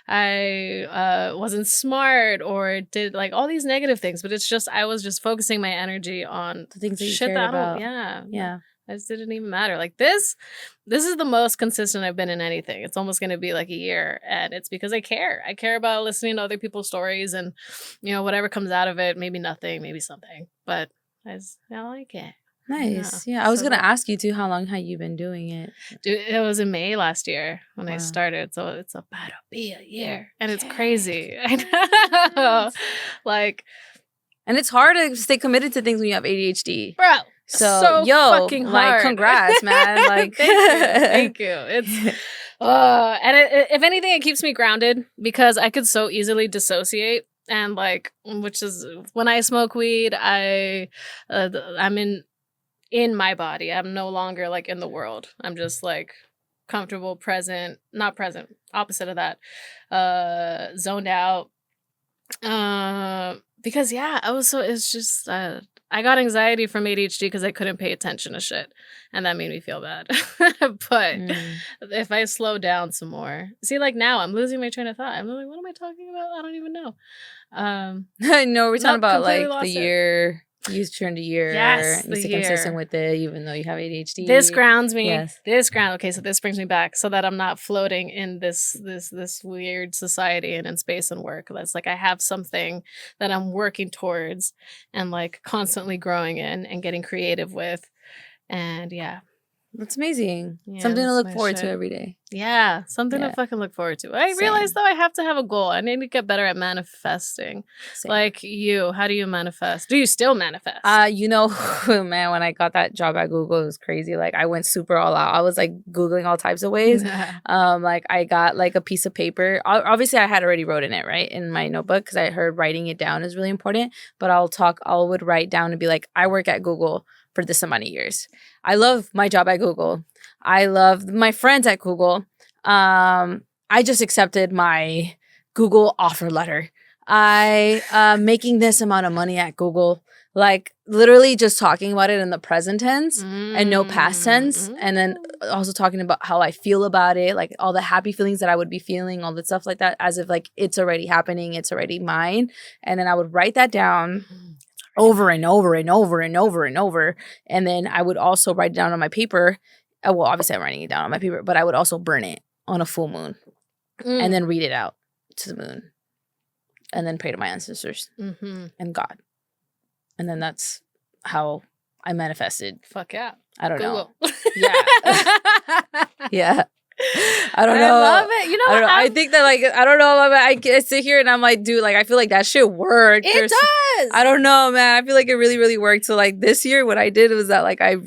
I wasn't smart or did like all these negative things, but it's just I was just focusing my energy on the things that you shit cared that about. Yeah. It just didn't even matter. Like this is the most consistent I've been in anything. It's almost going to be like a year, and it's because I care. I care about listening to other people's stories, and you know whatever comes out of it, maybe nothing, maybe something, but I like it. Nice. Yeah. I was going to ask you too, how long have you been doing it? Dude, it was in May last year when I started, so it's about to be a year, and it's crazy. I know. Like, and it's hard to stay committed to things when you have ADHD, bro. So fucking hard. Like, congrats, man. Like, thank you. It's and if anything, it keeps me grounded because I could so easily dissociate, and like, which is when I smoke weed, I'm in my body. I'm no longer like in the world. I'm just like comfortable, present, not present, opposite of that, zoned out. Because it's just I got anxiety from ADHD because I couldn't pay attention to shit, and that made me feel bad. But if I slow down some more, see, like now I'm losing my train of thought. I'm like, what am I talking about? I don't even know. I know we're talking about like the year. You turned a year. Yes, you stay consistent with it, even though you have ADHD. This grounds me. Yes. Okay, so this brings me back so that I'm not floating in this weird society and in space and work. That's like I have something that I'm working towards and like constantly growing in and getting creative with. And yeah. That's amazing. Something to look forward to every day. Yeah, something to fucking look forward to. I realize though I have to have a goal. I need to get better at manifesting. Same. Like you, how do you manifest? Do you still manifest? You know, man, when I got that job at Google, it was crazy. Like I went super all out. I was like Googling all types of ways. Like I got like a piece of paper. Obviously, I had already wrote in it, right? In my notebook, because I heard writing it down is really important. But I would write down and be like, I work at Google for this amount of years. I love my job at Google. I love my friends at Google. I just accepted my Google offer letter. Making this amount of money at Google. Like literally just talking about it in the present tense and no past tense. And then also talking about how I feel about it, like all the happy feelings that I would be feeling, all the stuff like that, as if like it's already happening, it's already mine. And then I would write that down over and over and over and over and over. And then I would also write it down on my paper. Well, obviously I'm writing it down on my paper, but I would also burn it on a full moon and then read it out to the moon and then pray to my ancestors and God. And then that's how I manifested. Fuck yeah. I don't Google. know. Yeah. Yeah. I don't know. I love it. You know, I don't know. I think that, like, I don't know. I sit here and I'm like, dude, like, I feel like that shit worked. It does. I don't know, man. I feel like it really, really worked. So, like, this year, what I did was that, like, I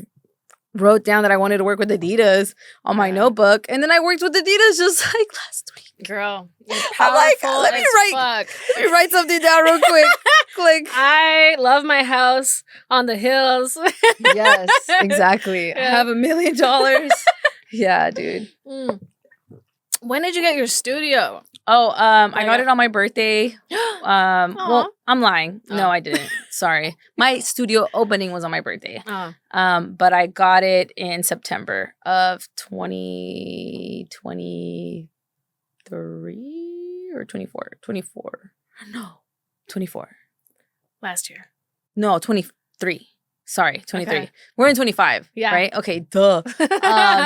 wrote down that I wanted to work with Adidas on my notebook. And then I worked with Adidas just, like, last week. Girl, you're I'm like, powerful let me write something down real quick. Click. I love my house on the hills. Yes, exactly. Yeah. I have $1 million. Yeah, dude. When did you get your studio? Oh, I got it on my birthday. Well, I'm lying. Oh. No, I didn't. Sorry. My studio opening was on my birthday. Oh. But I got it in September of 2023 or 24. 24. No, 24. Last year. No, 23. Sorry, 23. Okay. We're in 25. Yeah. Right? Okay, duh.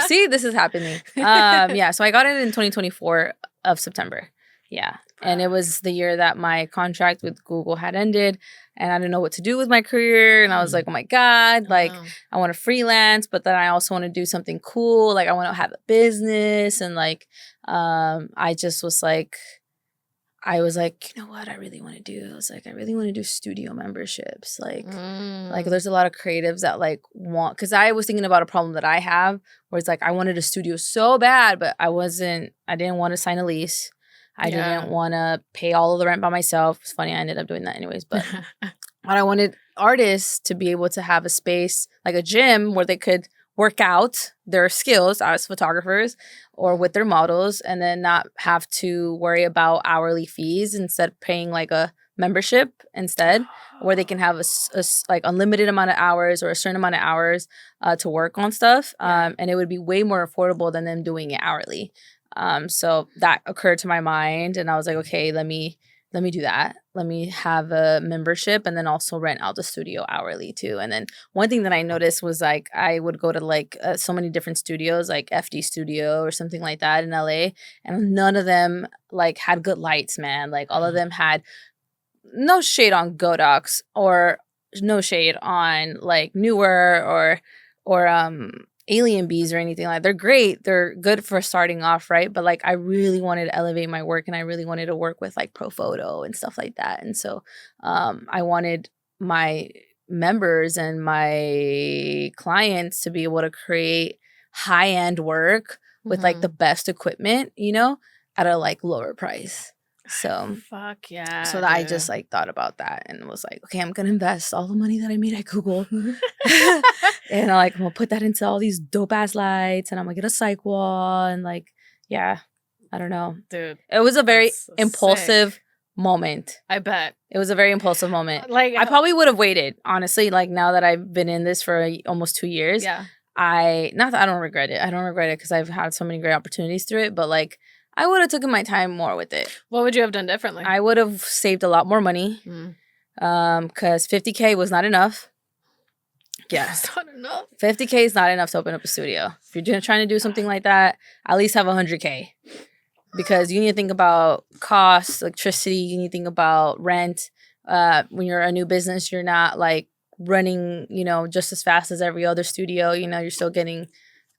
See, this is happening. Yeah, so I got it in 2024 of September. Yeah. And it was the year that my contract with Google had ended and I didn't know what to do with my career. And I was like, oh my God, like I want to freelance, but then I also want to do something cool. Like I want to have a business. And like, I just was like, you know what I really want to do? I was like, I really want to do studio memberships. Like there's a lot of creatives that like want, because I was thinking about a problem that I have where it's like, I wanted a studio so bad, but I didn't want to sign a lease. I didn't want to pay all of the rent by myself. It's funny, I ended up doing that anyways. But I wanted artists to be able to have a space, like a gym, where they could work out their skills as photographers or with their models and then not have to worry about hourly fees, instead of paying like a membership instead, where they can have a like unlimited amount of hours or a certain amount of hours to work on stuff. And it would be way more affordable than them doing it hourly. So that occurred to my mind and I was like, okay, let me do that. Let me have a membership and then also rent out the studio hourly too. And then one thing that I noticed was like, I would go to like so many different studios, like FD Studio or something like that in LA. And none of them like had good lights, man. Like all of them had no shade on Godox or no shade on like Newer or Alien Bees or anything like that. They're great. They're good for starting off, right? But like I really wanted to elevate my work and I really wanted to work with like Pro Photo and stuff like that. And so I wanted my members and my clients to be able to create high-end work with like the best equipment, you know, at a like lower price. So fuck yeah. So that I just like thought about that and was like, okay, I'm gonna invest all the money that I made at Google. And I'm gonna put that into all these dope ass lights and I'm gonna get a psych wall and like, yeah, I don't know. Dude. It was a very impulsive moment. I bet. It was a very impulsive moment. Like I probably would have waited, honestly, like now that I've been in this for almost 2 years. Yeah. Not that I don't regret it. I don't regret it because I've had so many great opportunities through it, but like I would have taken my time more with it. What would you have done differently? I would have saved a lot more money. Because $50K was not enough. Yeah. It's not enough. $50K is not enough to open up a studio. If you're trying to do something like that, at least have $100K. Because you need to think about costs, electricity, you need to think about rent. When you're a new business, you're not like running, you know, just as fast as every other studio. You know, you're still getting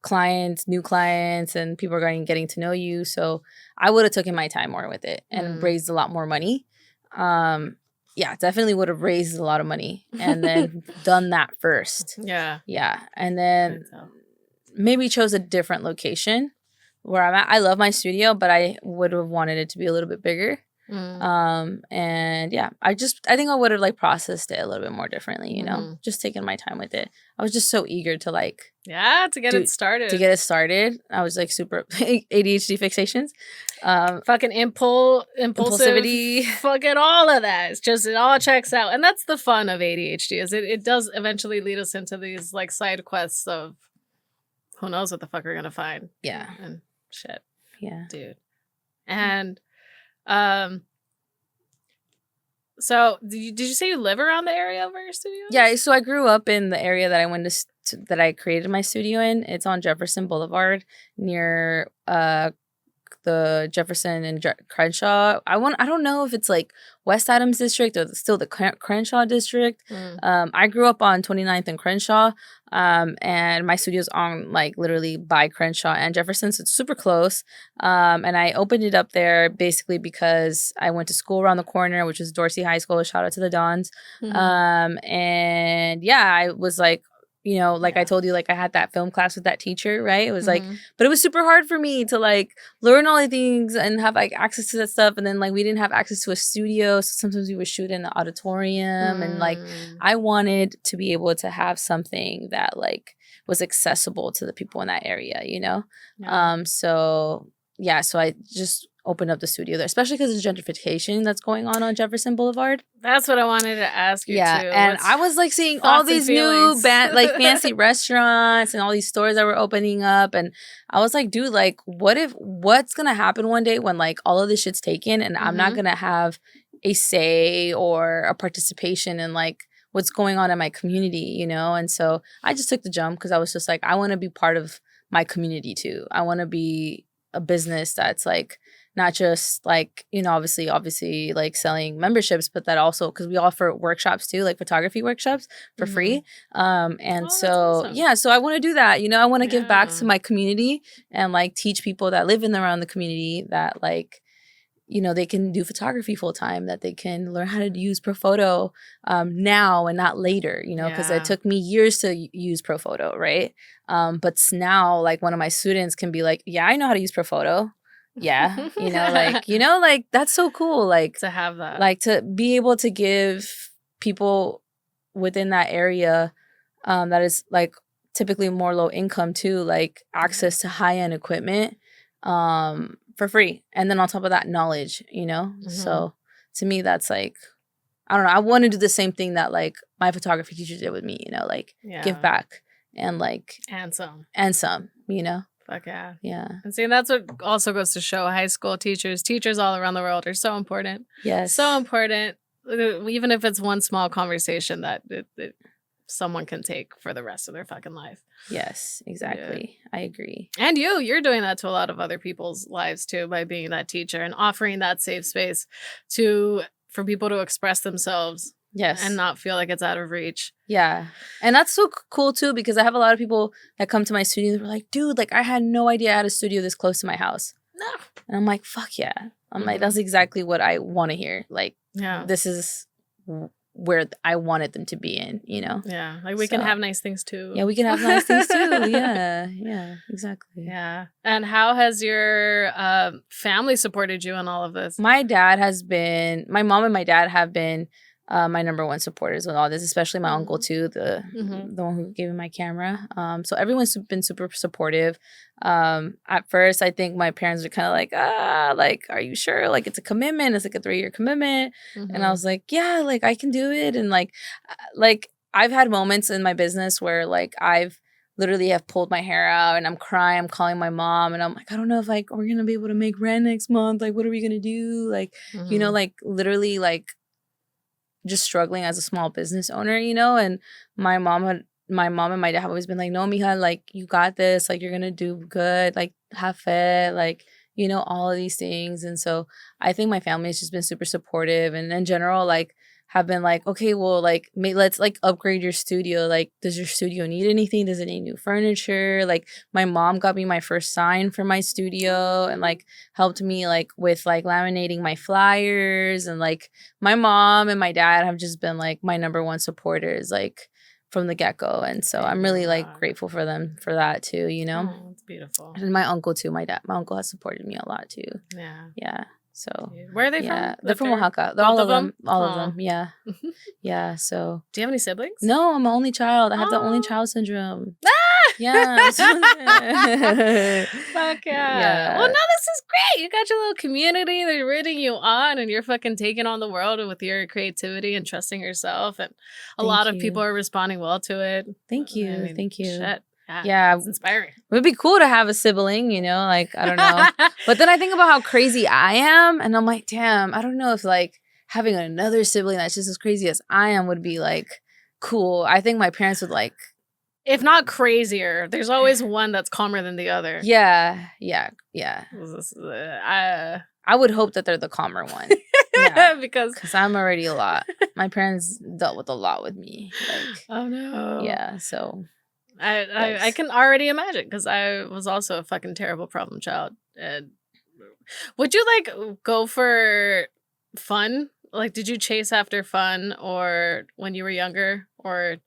clients, new clients, and people are getting to know you. So I would have taken my time more with it and raised a lot more money. Yeah, definitely would have raised a lot of money and then done that first. Yeah. Yeah. And then maybe chose a different location where I'm at. I love my studio, but I would have wanted it to be a little bit bigger. And yeah, I think I would have like processed it a little bit more differently, you know, just taking my time with it. I was just so eager to like, to get it started. I was like super ADHD fixations. Fucking impulsivity, fucking all of that. It's just, it all checks out. And that's the fun of ADHD is it does eventually lead us into these like side quests of who knows what the fuck we're going to find. Yeah. And shit. Yeah. Dude. And, so did you say you live around the area where your studio is? Yeah, so I grew up in the area that I went that I created my studio in. It's on Jefferson Boulevard near the Jefferson and Crenshaw. I don't know if it's like West Adams district or still the Crenshaw district. I grew up on 29th and Crenshaw, and my studio's on like literally by Crenshaw and Jefferson, so it's super close. And I opened it up there basically because I went to school around the corner, which is Dorsey High School. Shout out to the Dons. And yeah, I was like, you know, like I told you, like I had that film class with that teacher, right? It was like, but it was super hard for me to like learn all the things and have like access to that stuff. And then like we didn't have access to a studio. So sometimes we would shoot in the auditorium. And like I wanted to be able to have something that like was accessible to the people in that area, you know? So yeah, so I just opened up the studio there, especially because of gentrification that's going on Jefferson Boulevard. That's what I wanted to ask you too. And What's I was like seeing all these new like fancy restaurants and all these stores that were opening up, and I was like, dude, like what's gonna happen one day when like all of this shit's taken and I'm not gonna have a say or a participation in like what's going on in my community, you know? And so I just took the jump because I was just like, I want to be part of my community too. I want to be a business that's like not just like, you know, obviously like selling memberships, but that also because we offer workshops too, like photography workshops for free. And so awesome. Yeah, so I want to do that. You know, I want to give back to my community and like teach people that live in and around the community that like, you know, they can do photography full time, that they can learn how to use Profoto now and not later, you know, because it took me years to use Profoto, right? But now like one of my students can be like, yeah, I know how to use Profoto. Yeah, you know, like that's so cool. Like to have that, like to be able to give people within that area that is like typically more low income too, like access to high end equipment for free, and then on top of that, knowledge. You know, so to me, that's like I don't know. I want to do the same thing that like my photography teacher did with me. You know, like give back and like and some, you know. Fuck yeah. Yeah. And see, that's what also goes to show high school teachers all around the world are so important. Yes. So important. Even if it's one small conversation that someone can take for the rest of their fucking life. Yes, exactly. Yeah. I agree. And you're doing that to a lot of other people's lives too by being that teacher and offering that safe space for people to express themselves. Yes. And not feel like it's out of reach. Yeah. And that's so cool too, because I have a lot of people that come to my studio and they're like, dude, like I had no idea I had a studio this close to my house. No. And I'm like, fuck yeah. I'm like, that's exactly what I want to hear. Like, this is where I wanted them to be in, you know? Yeah. Like we can have nice things too. Yeah, we can have nice things too. Yeah. Yeah, exactly. Yeah. And how has your family supported you in all of this? My mom and my dad have been my number one supporters with all this, especially my uncle too, the one who gave me my camera. So everyone's been super supportive. At first, I think my parents were kind of like, are you sure? Like it's a commitment. It's like a 3-year commitment. And I was like, yeah, like I can do it. And like I've had moments in my business where like I've literally have pulled my hair out and I'm crying. I'm calling my mom and I'm like, I don't know if like we're gonna be able to make rent next month. Like, what are we gonna do? Like, you know, like literally like just struggling as a small business owner, you know, and my mom and my dad have always been like, no, mija, like you got this, like you're gonna do good, like have faith, like, you know, all of these things. And so I think my family has just been super supportive and in general, like have been like, okay, well, like let's like upgrade your studio. Like, does your studio need anything? Does it need new furniture? Like my mom got me my first sign for my studio and like helped me like with like laminating my flyers. And like my mom and my dad have just been like my number one supporters like from the get-go. And so I'm really like grateful for them for that too, you know? Oh, it's beautiful. And my uncle too, my uncle has supported me a lot too. Yeah. Yeah. So where are they from? They're from Oaxaca. They're all of them. All of them. Yeah. Yeah. So do you have any siblings? No, I'm an only child. I have the only child syndrome. Yeah. Fuck yeah. Well, no, this is great. You got your little community. They're rooting you on and you're fucking taking on the world with your creativity and trusting yourself. And a lot of people are responding well to it. Thank you. I mean, thank you. Shit. Yeah. It's inspiring. It would be cool to have a sibling, you know, like, I don't know. But then I think about how crazy I am and I'm like, damn, I don't know if like having another sibling that's just as crazy as I am would be like cool. I think my parents would like if not crazier. There's always one that's calmer than the other. Yeah. I would hope that they're the calmer one. Yeah, because I'm already a lot. My parents dealt with a lot with me. Like, oh no. Yeah, so I can already imagine because I was also a fucking terrible problem child. And would you like go for fun? Like, did you chase after fun or when you were younger or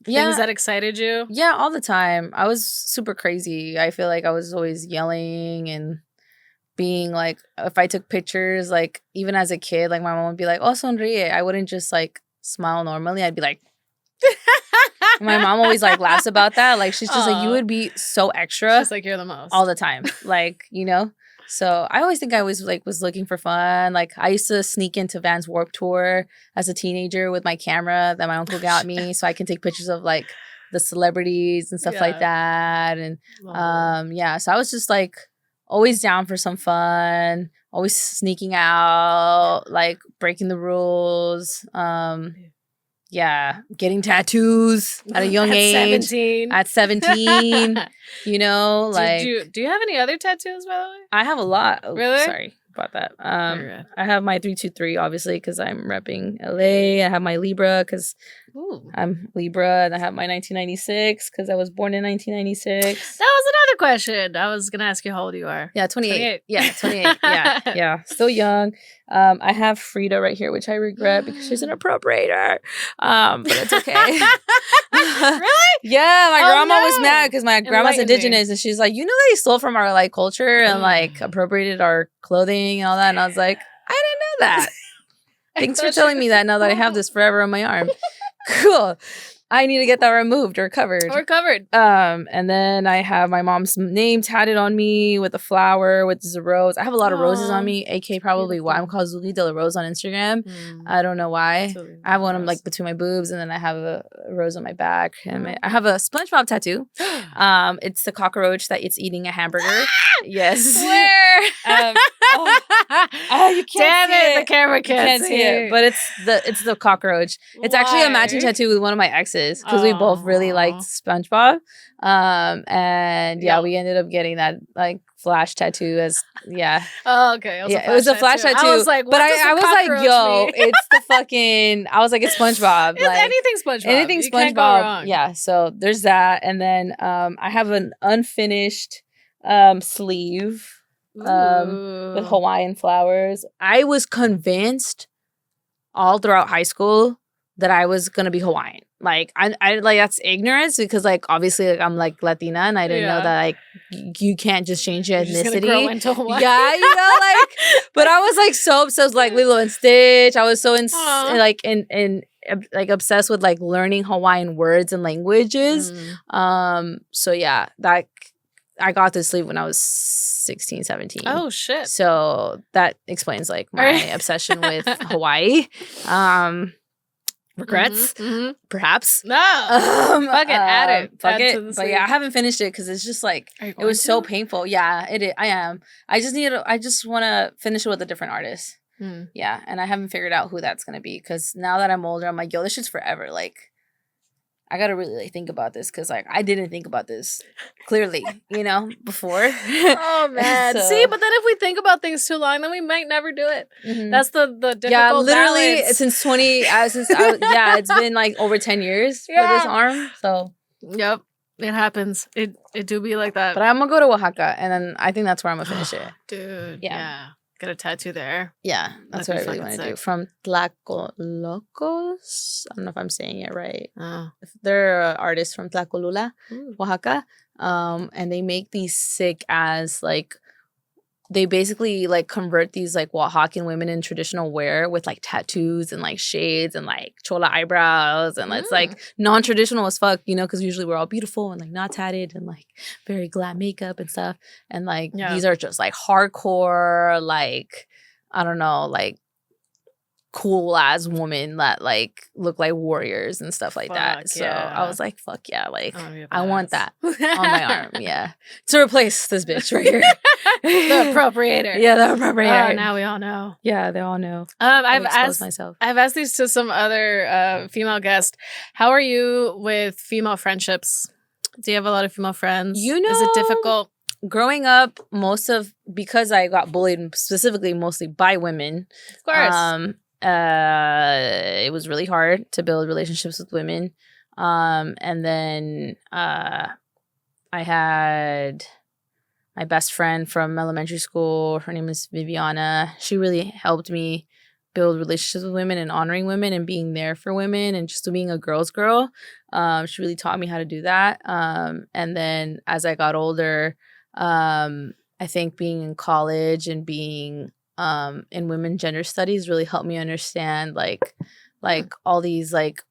things that excited you? Yeah, all the time. I was super crazy. I feel like I was always yelling and being like, if I took pictures, like even as a kid, like my mom would be like, "Oh, sonríe." I wouldn't just like smile normally. I'd be like, my mom always like laughs about that. Like she's just like, you would be so extra. She's like, you're the most all the time. Like, you know. So I always think I was looking for fun. Like I used to sneak into Vans Warped Tour as a teenager with my camera that my uncle got me, so I can take pictures of like the celebrities and stuff like that. And so I was just like always down for some fun, always sneaking out, like breaking the rules. Getting tattoos at a young age. 17. At 17, you know, like. Do you have any other tattoos, by the way? I have a lot. Oh, really? Sorry about that. I have my 323, obviously, because I'm repping LA. I have my Libra because I'm Libra, and I have my 1996 because I was born in 1996. That was another question. I was gonna ask you how old you are. Yeah, 28. Yeah, 28. Yeah, still young. I have Frida right here, which I regret because she's an appropriator. But it's okay. Really? Yeah, my grandma was mad because my grandma's indigenous, and she's like, you know, they stole from our like culture and like appropriated our clothing and all that. And I was like, I didn't know that. Thanks for telling me that now that I have this forever on my arm. Cool. I need to get that removed or covered. And then I have my mom's name tatted on me with a flower with a rose. I have a lot of roses on me, aka probably why I'm called Zuly De La Rose on Instagram. I don't know why. I have one like between my boobs, and then I have a rose on my back. And I have a SpongeBob tattoo. It's the cockroach that it's eating a hamburger. Yes. Where? You can't see it. The camera can't see it. But it's the cockroach. It's actually a matching tattoo with one of my exes because we both really liked SpongeBob. And we ended up getting that like flash tattoo as Oh, okay. It was a flash tattoo. I was like, what I was like, yo, it's the fucking. I was like, it's SpongeBob. It's like, anything SpongeBob. Anything SpongeBob. Can't go wrong. Yeah. So there's that, and then I have an unfinished sleeve with Hawaiian flowers. I was convinced all throughout high school that I was gonna be Hawaiian. Like I like that's ignorance because like obviously like I'm like Latina and I didn't know that like you can't just change your ethnicity. Grow into Hawaii. Yeah, you know, like. But I was like so obsessed with like Lilo and Stitch. I was so obsessed with like learning Hawaiian words and languages. So yeah, that I got this sleeve when I was 16, 17. Oh shit! So that explains like my obsession with Hawaii. Regrets, perhaps. No, fuck it, add it. Fuck it. But yeah, I haven't finished it because it's just like it was so painful. Yeah, it is. I am. I just want to finish it with a different artist. Yeah, and I haven't figured out who that's gonna be because now that I'm older, I'm like, yo, this shit's forever. Like, I gotta really like think about this because like I didn't think about this clearly, you know, before. Oh man, see, but then if we think about things too long, then we might never do it. That's the difficult literally balance. Since it's been like over 10 years for this arm. So yep, it happens. It do be like that. But I'm gonna go to Oaxaca, and then I think that's where I'm gonna finish it, dude. Yeah. Get a tattoo there. Yeah, that's what I really want to do. From Tlacolocos. I don't know if I'm saying it right. They're artists from Tlacolula, Oaxaca. And they make these sick as like they basically like convert these like Oaxacan women in traditional wear with like tattoos and like shades and like chola eyebrows and it's like non-traditional as fuck, you know, because usually we're all beautiful and like not tatted and like very glam makeup and stuff, and like these are just like hardcore, like I don't know, like cool ass women that like look like warriors and stuff like that. So I was like, fuck yeah, like I want that on my arm. Yeah. To replace this bitch right here. The appropriator. Yeah, the appropriator. Oh, now we all know. Yeah, they all know. I've asked these to some other female guests. How are you with female friendships? Do you have a lot of female friends? You know, is it difficult? Growing up, because I got bullied specifically mostly by women. Of course. It was really hard to build relationships with women. And then I had my best friend from elementary school. Her name is Viviana. She really helped me build relationships with women and honoring women and being there for women and just being a girl's girl. She really taught me how to do that. And then as I got older, I think being in college and being in women gender studies really helped me understand like all these like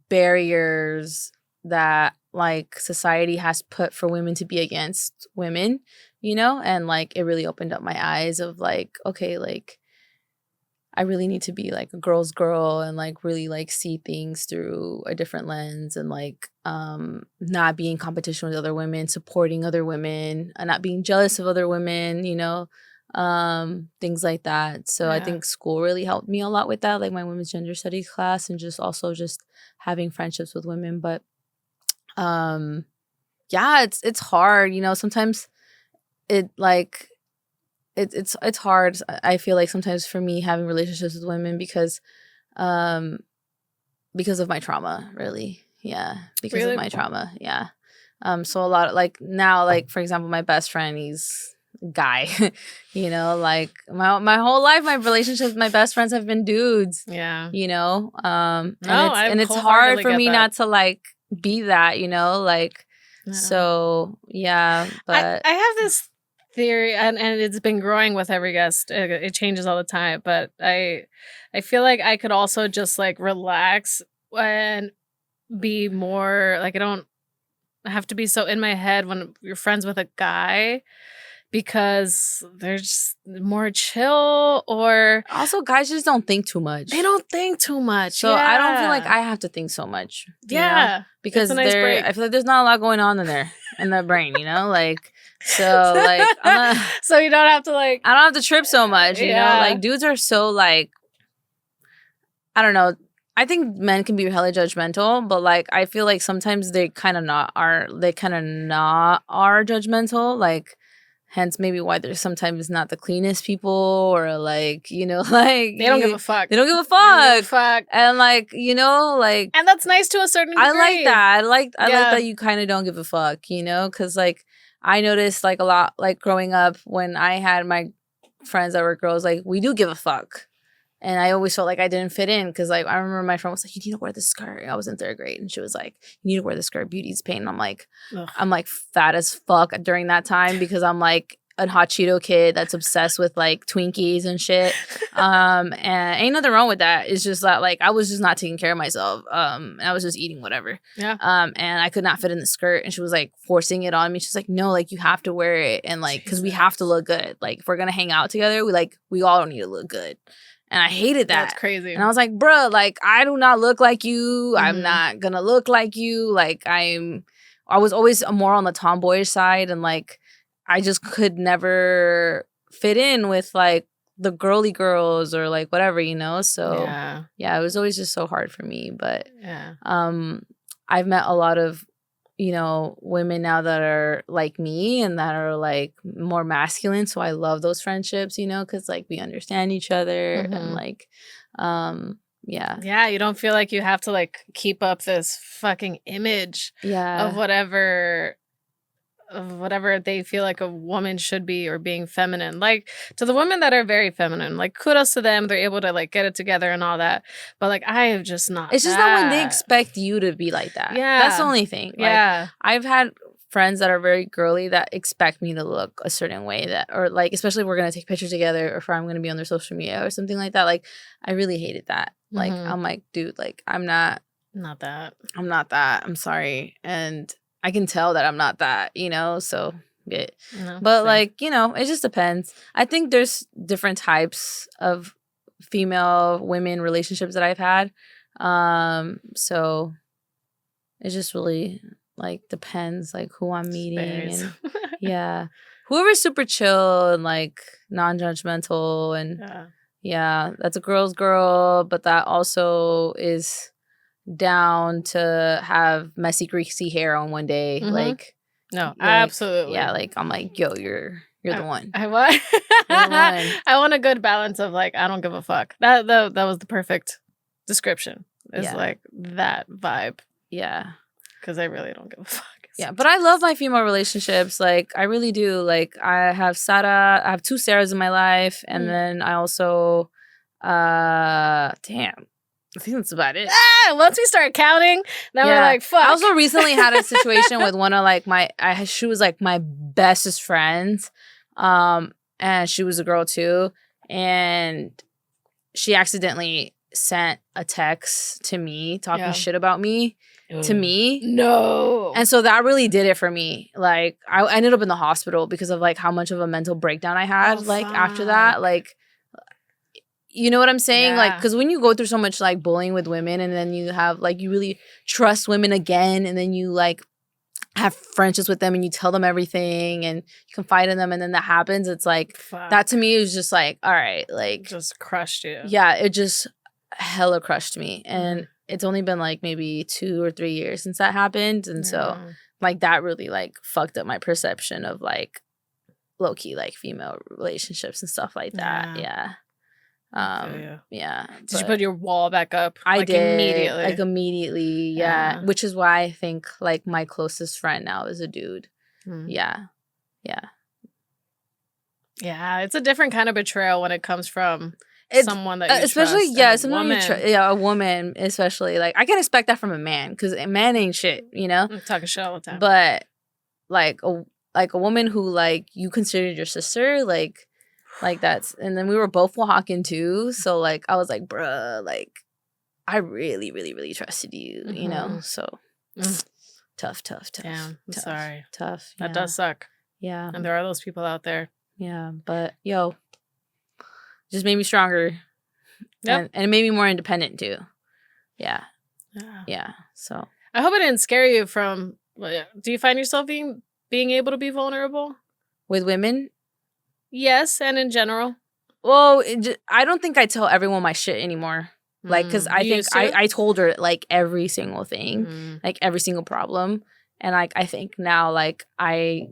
barriers that like society has put for women to be against women, you know, and like it really opened up my eyes of like, okay, like I really need to be like a girl's girl and like really like see things through a different lens and like not be in competition with other women, supporting other women, and not being jealous of other women, you know, things like that. So I think school really helped me a lot with that, like my women's gender studies class and just also just having friendships with women. But yeah, it's hard, you know, sometimes it like it's hard. I feel like sometimes for me having relationships with women because of my trauma, really. Yeah, because of my trauma. Yeah. So a lot of, like now, like for example, my best friend, he's a guy. You know, like my whole life, my relationships with my best friends have been dudes. Yeah. You know, and it's hard for me not to like be that. You know, like so yeah. But I have this theory, and it's been growing with every guest. It changes all the time, but I feel like I could also just like relax and be more like I don't have to be so in my head when you're friends with a guy because they're just more chill, or also guys just don't think too much. They don't think too much. So I don't feel like I have to think so much. Yeah. Know? Because I feel like there's not a lot going on in their brain, you know? Like so like so you don't have to like I don't have to trip so much, you know? Like dudes are so like I don't know. I think men can be hella judgmental, but like I feel like sometimes they kind of not are judgmental, like hence maybe why they're sometimes not the cleanest people, or like, you know, like they don't give a fuck. They don't give a fuck. And like, you know, like, and that's nice to a certain degree. I like that. I like that you kind of don't give a fuck, you know, because like I noticed like a lot, like growing up when I had my friends that were girls, like we do give a fuck. And I always felt like I didn't fit in because, like, I remember my friend was like, "You need to wear this skirt." I was in 3rd grade, and she was like, "You need to wear this skirt. Beauty's pain." And I'm like fat as fuck during that time because I'm like a hot Cheeto kid that's obsessed with like Twinkies and shit. And ain't nothing wrong with that. It's just that like I was just not taking care of myself. And I was just eating whatever. Yeah. And I could not fit in the skirt, and she was like forcing it on me. She's like, "No, like you have to wear it, and like because we have to look good. Like if we're gonna hang out together, we all need to look good." And I hated that. That's crazy. And I was like, bruh, like, I do not look like you. Mm-hmm. I'm not gonna look like you. Like, I was always more on the tomboyish side. And, like, I just could never fit in with, like, the girly girls or, like, whatever, you know? So, yeah, it was always just so hard for me. But I've met a lot of, you know, women now that are like me and that are like more masculine. So I love those friendships, you know, because like we understand each other and like, yeah. Yeah, you don't feel like you have to like keep up this fucking image of whatever they feel like a woman should be or being feminine. Like to the women that are very feminine, like kudos to them. They're able to like get it together and all that. But like I have just not. It's just not when they expect you to be like that. Yeah. That's the only thing. Like, I've had friends that are very girly that expect me to look a certain way that, or like, especially if we're going to take pictures together or if I'm going to be on their social media or something like that. Like I really hated that. Like I'm like, dude, like I'm not that. I'm not that. I'm sorry. And I can tell that I'm not that, you know, so yeah. No, but like, you know, it just depends. I think there's different types of female women relationships that I've had. So it just really like depends like who I'm meeting and yeah. Whoever's super chill and like non-judgmental and yeah, that's a girl's girl, but that also is down to have messy greasy hair on one day. Like absolutely. Yeah, like I'm like, yo, you're the one. I want I want a good balance of like I don't give a fuck. That was the perfect description. It's like that vibe. Yeah. Because I really don't give a fuck. Yeah, but I love my female relationships. Like, I really do. Like, I have Sarah. I have 2 Sarahs in my life. And then I also, damn. I think that's about it. Once we start counting, then we're like, fuck. I also recently had a situation with one of, like, she was, like, my bestest friends. And she was a girl, too. And she accidentally sent a text to me talking shit about me. To me. No. And so that really did it for me. Like, I ended up in the hospital because of, like, how much of a mental breakdown I had, after that. Like, you know what I'm saying? Like, because when you go through so much, like, bullying with women and then you have, like, you really trust women again and then you, like, have friendships with them and you tell them everything and you confide in them and then that happens. It's, like, that to me is just, like, all right. Like. Just crushed you. Yeah, it just hella crushed me. And it's only been like maybe 2 or 3 years since that happened. And so like that really like fucked up my perception of like low-key like female relationships and stuff like that. Yeah. Yeah. Did you put your wall back up? I did. Immediately. Like immediately, yeah. Which is why I think like my closest friend now is a dude. Yeah. Yeah, it's a different kind of betrayal when it comes from someone that you especially trust. A woman especially. Like I can expect that from a man because a man ain't shit, you know. I'm talking shit all the time. But like a woman who like you considered your sister, like that's, and then we were both Oaxacan too, so like I was like, bruh, like I really, really, really trusted you, you know. So tough. Damn, I'm sorry. Tough. That does suck. Yeah, and there are those people out there. Yeah, but yo. Just made me stronger. And it made me more independent too. Yeah. So I hope it didn't scare you from. Do you find yourself being able to be vulnerable with women? Yes, and in general. Well, I don't think I tell everyone my shit anymore. Like, because I think I told her like every single thing, like every single problem, and like I think now like I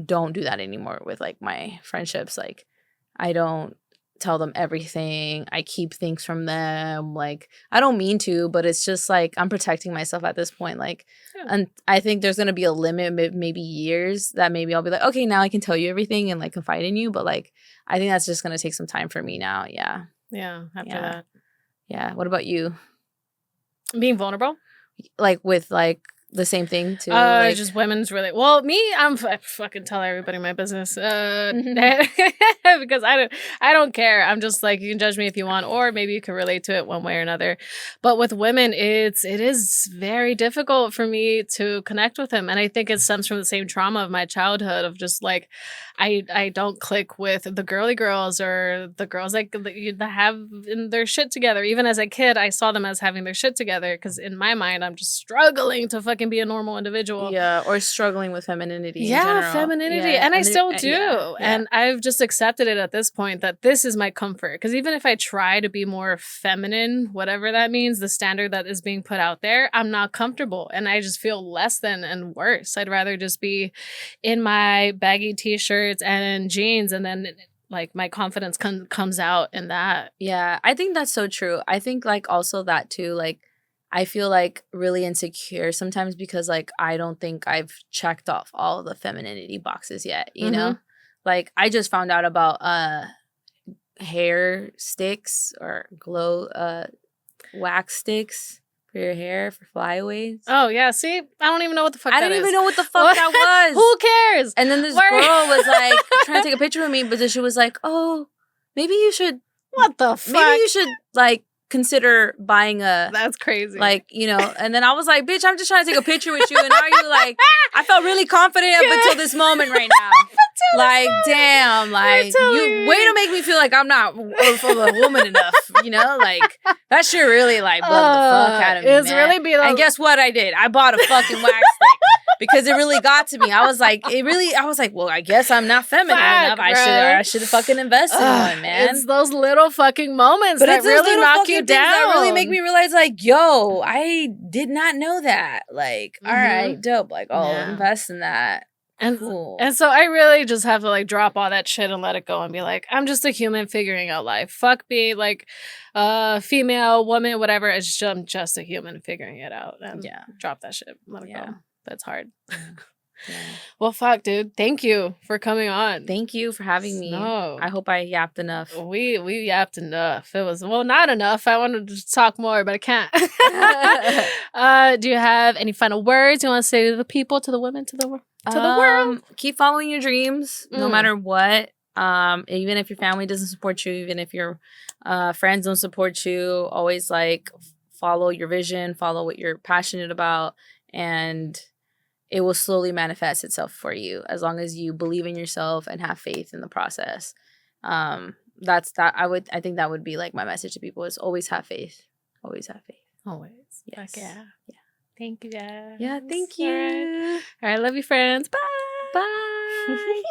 don't do that anymore with like my friendships. Like I don't tell them everything. I keep things from them. Like, I don't mean to, but it's just like I'm protecting myself at this point. Like, and I think there's going to be a limit, maybe years that maybe I'll be like, okay, now I can tell you everything and like confide in you. But like, I think that's just going to take some time for me now. Yeah. Yeah. After that. Yeah. What about you? Being vulnerable? Like with like the same thing too? Just women's really. Well, me, I fucking tell everybody my business because I don't care. I'm just like, you can judge me if you want, or maybe you can relate to it one way or another. But with women, it is very difficult for me to connect with them, and I think it stems from the same trauma of my childhood of just like I don't click with the girly girls or the girls that have their shit together. Even as a kid, I saw them as having their shit together because in my mind, I'm just struggling to fucking be a normal individual. Yeah, or struggling with femininity. Yeah, femininity. Yeah. And I still do. Yeah. And I've just accepted it at this point that this is my comfort. Because even if I try to be more feminine, whatever that means, the standard that is being put out there, I'm not comfortable. And I just feel less than and worse. I'd rather just be in my baggy t-shirts and jeans and then like my confidence comes out in that. Yeah, I think that's so true. I think like also that too, like I feel like really insecure sometimes because like I don't think I've checked off all the femininity boxes yet, you know? Like I just found out about hair sticks or wax sticks for your hair for flyaways. Oh yeah, see? I don't even know what the fuck I didn't even know what the fuck that was. Who cares? And then this girl was like trying to take a picture of me, but then she was like, "Oh, maybe you should What the fuck? Maybe you should like consider buying a." That's crazy. Like, you know, and then I was like, bitch, I'm just trying to take a picture with you. And are you like, I felt really confident up until this moment right now. Like, damn, like, you way to make me feel like I'm not a woman enough, you know? Like, that shit really, like, bugged the fuck out of me, it's man. really being and guess what I did? I bought a fucking wax stick because it really got to me. I was like, well, I guess I'm not feminine enough. I should have fucking invested in one, man. It's those little fucking moments But that it's those really little knock fucking you things down. that really make me realize, like, yo, I did not know that. Like, all right, dope. Like, invest in that. And, cool. And so I really just have to like drop all that shit and let it go and be like, I'm just a human figuring out life. Fuck being like female, woman, whatever. I'm just a human figuring it out. And drop that shit. Let it go. That's hard. Yeah. Well, fuck, dude. Thank you for coming on. Thank you for having me. No. I hope I yapped enough. We yapped enough. It was, well, not enough. I wanted to talk more, but I can't. Do you have any final words you want to say to the people, to the women, to the world? Keep following your dreams, no matter what. Even if your family doesn't support you, even if your friends don't support you, always like follow your vision, follow what you're passionate about, and it will slowly manifest itself for you as long as you believe in yourself and have faith in the process. That's that. I think that would be like my message to people is always have faith. Always have faith. Always. Yes. Yeah. Thank you, guys. Yeah, thank you. All right. Love you, friends. Bye. Bye.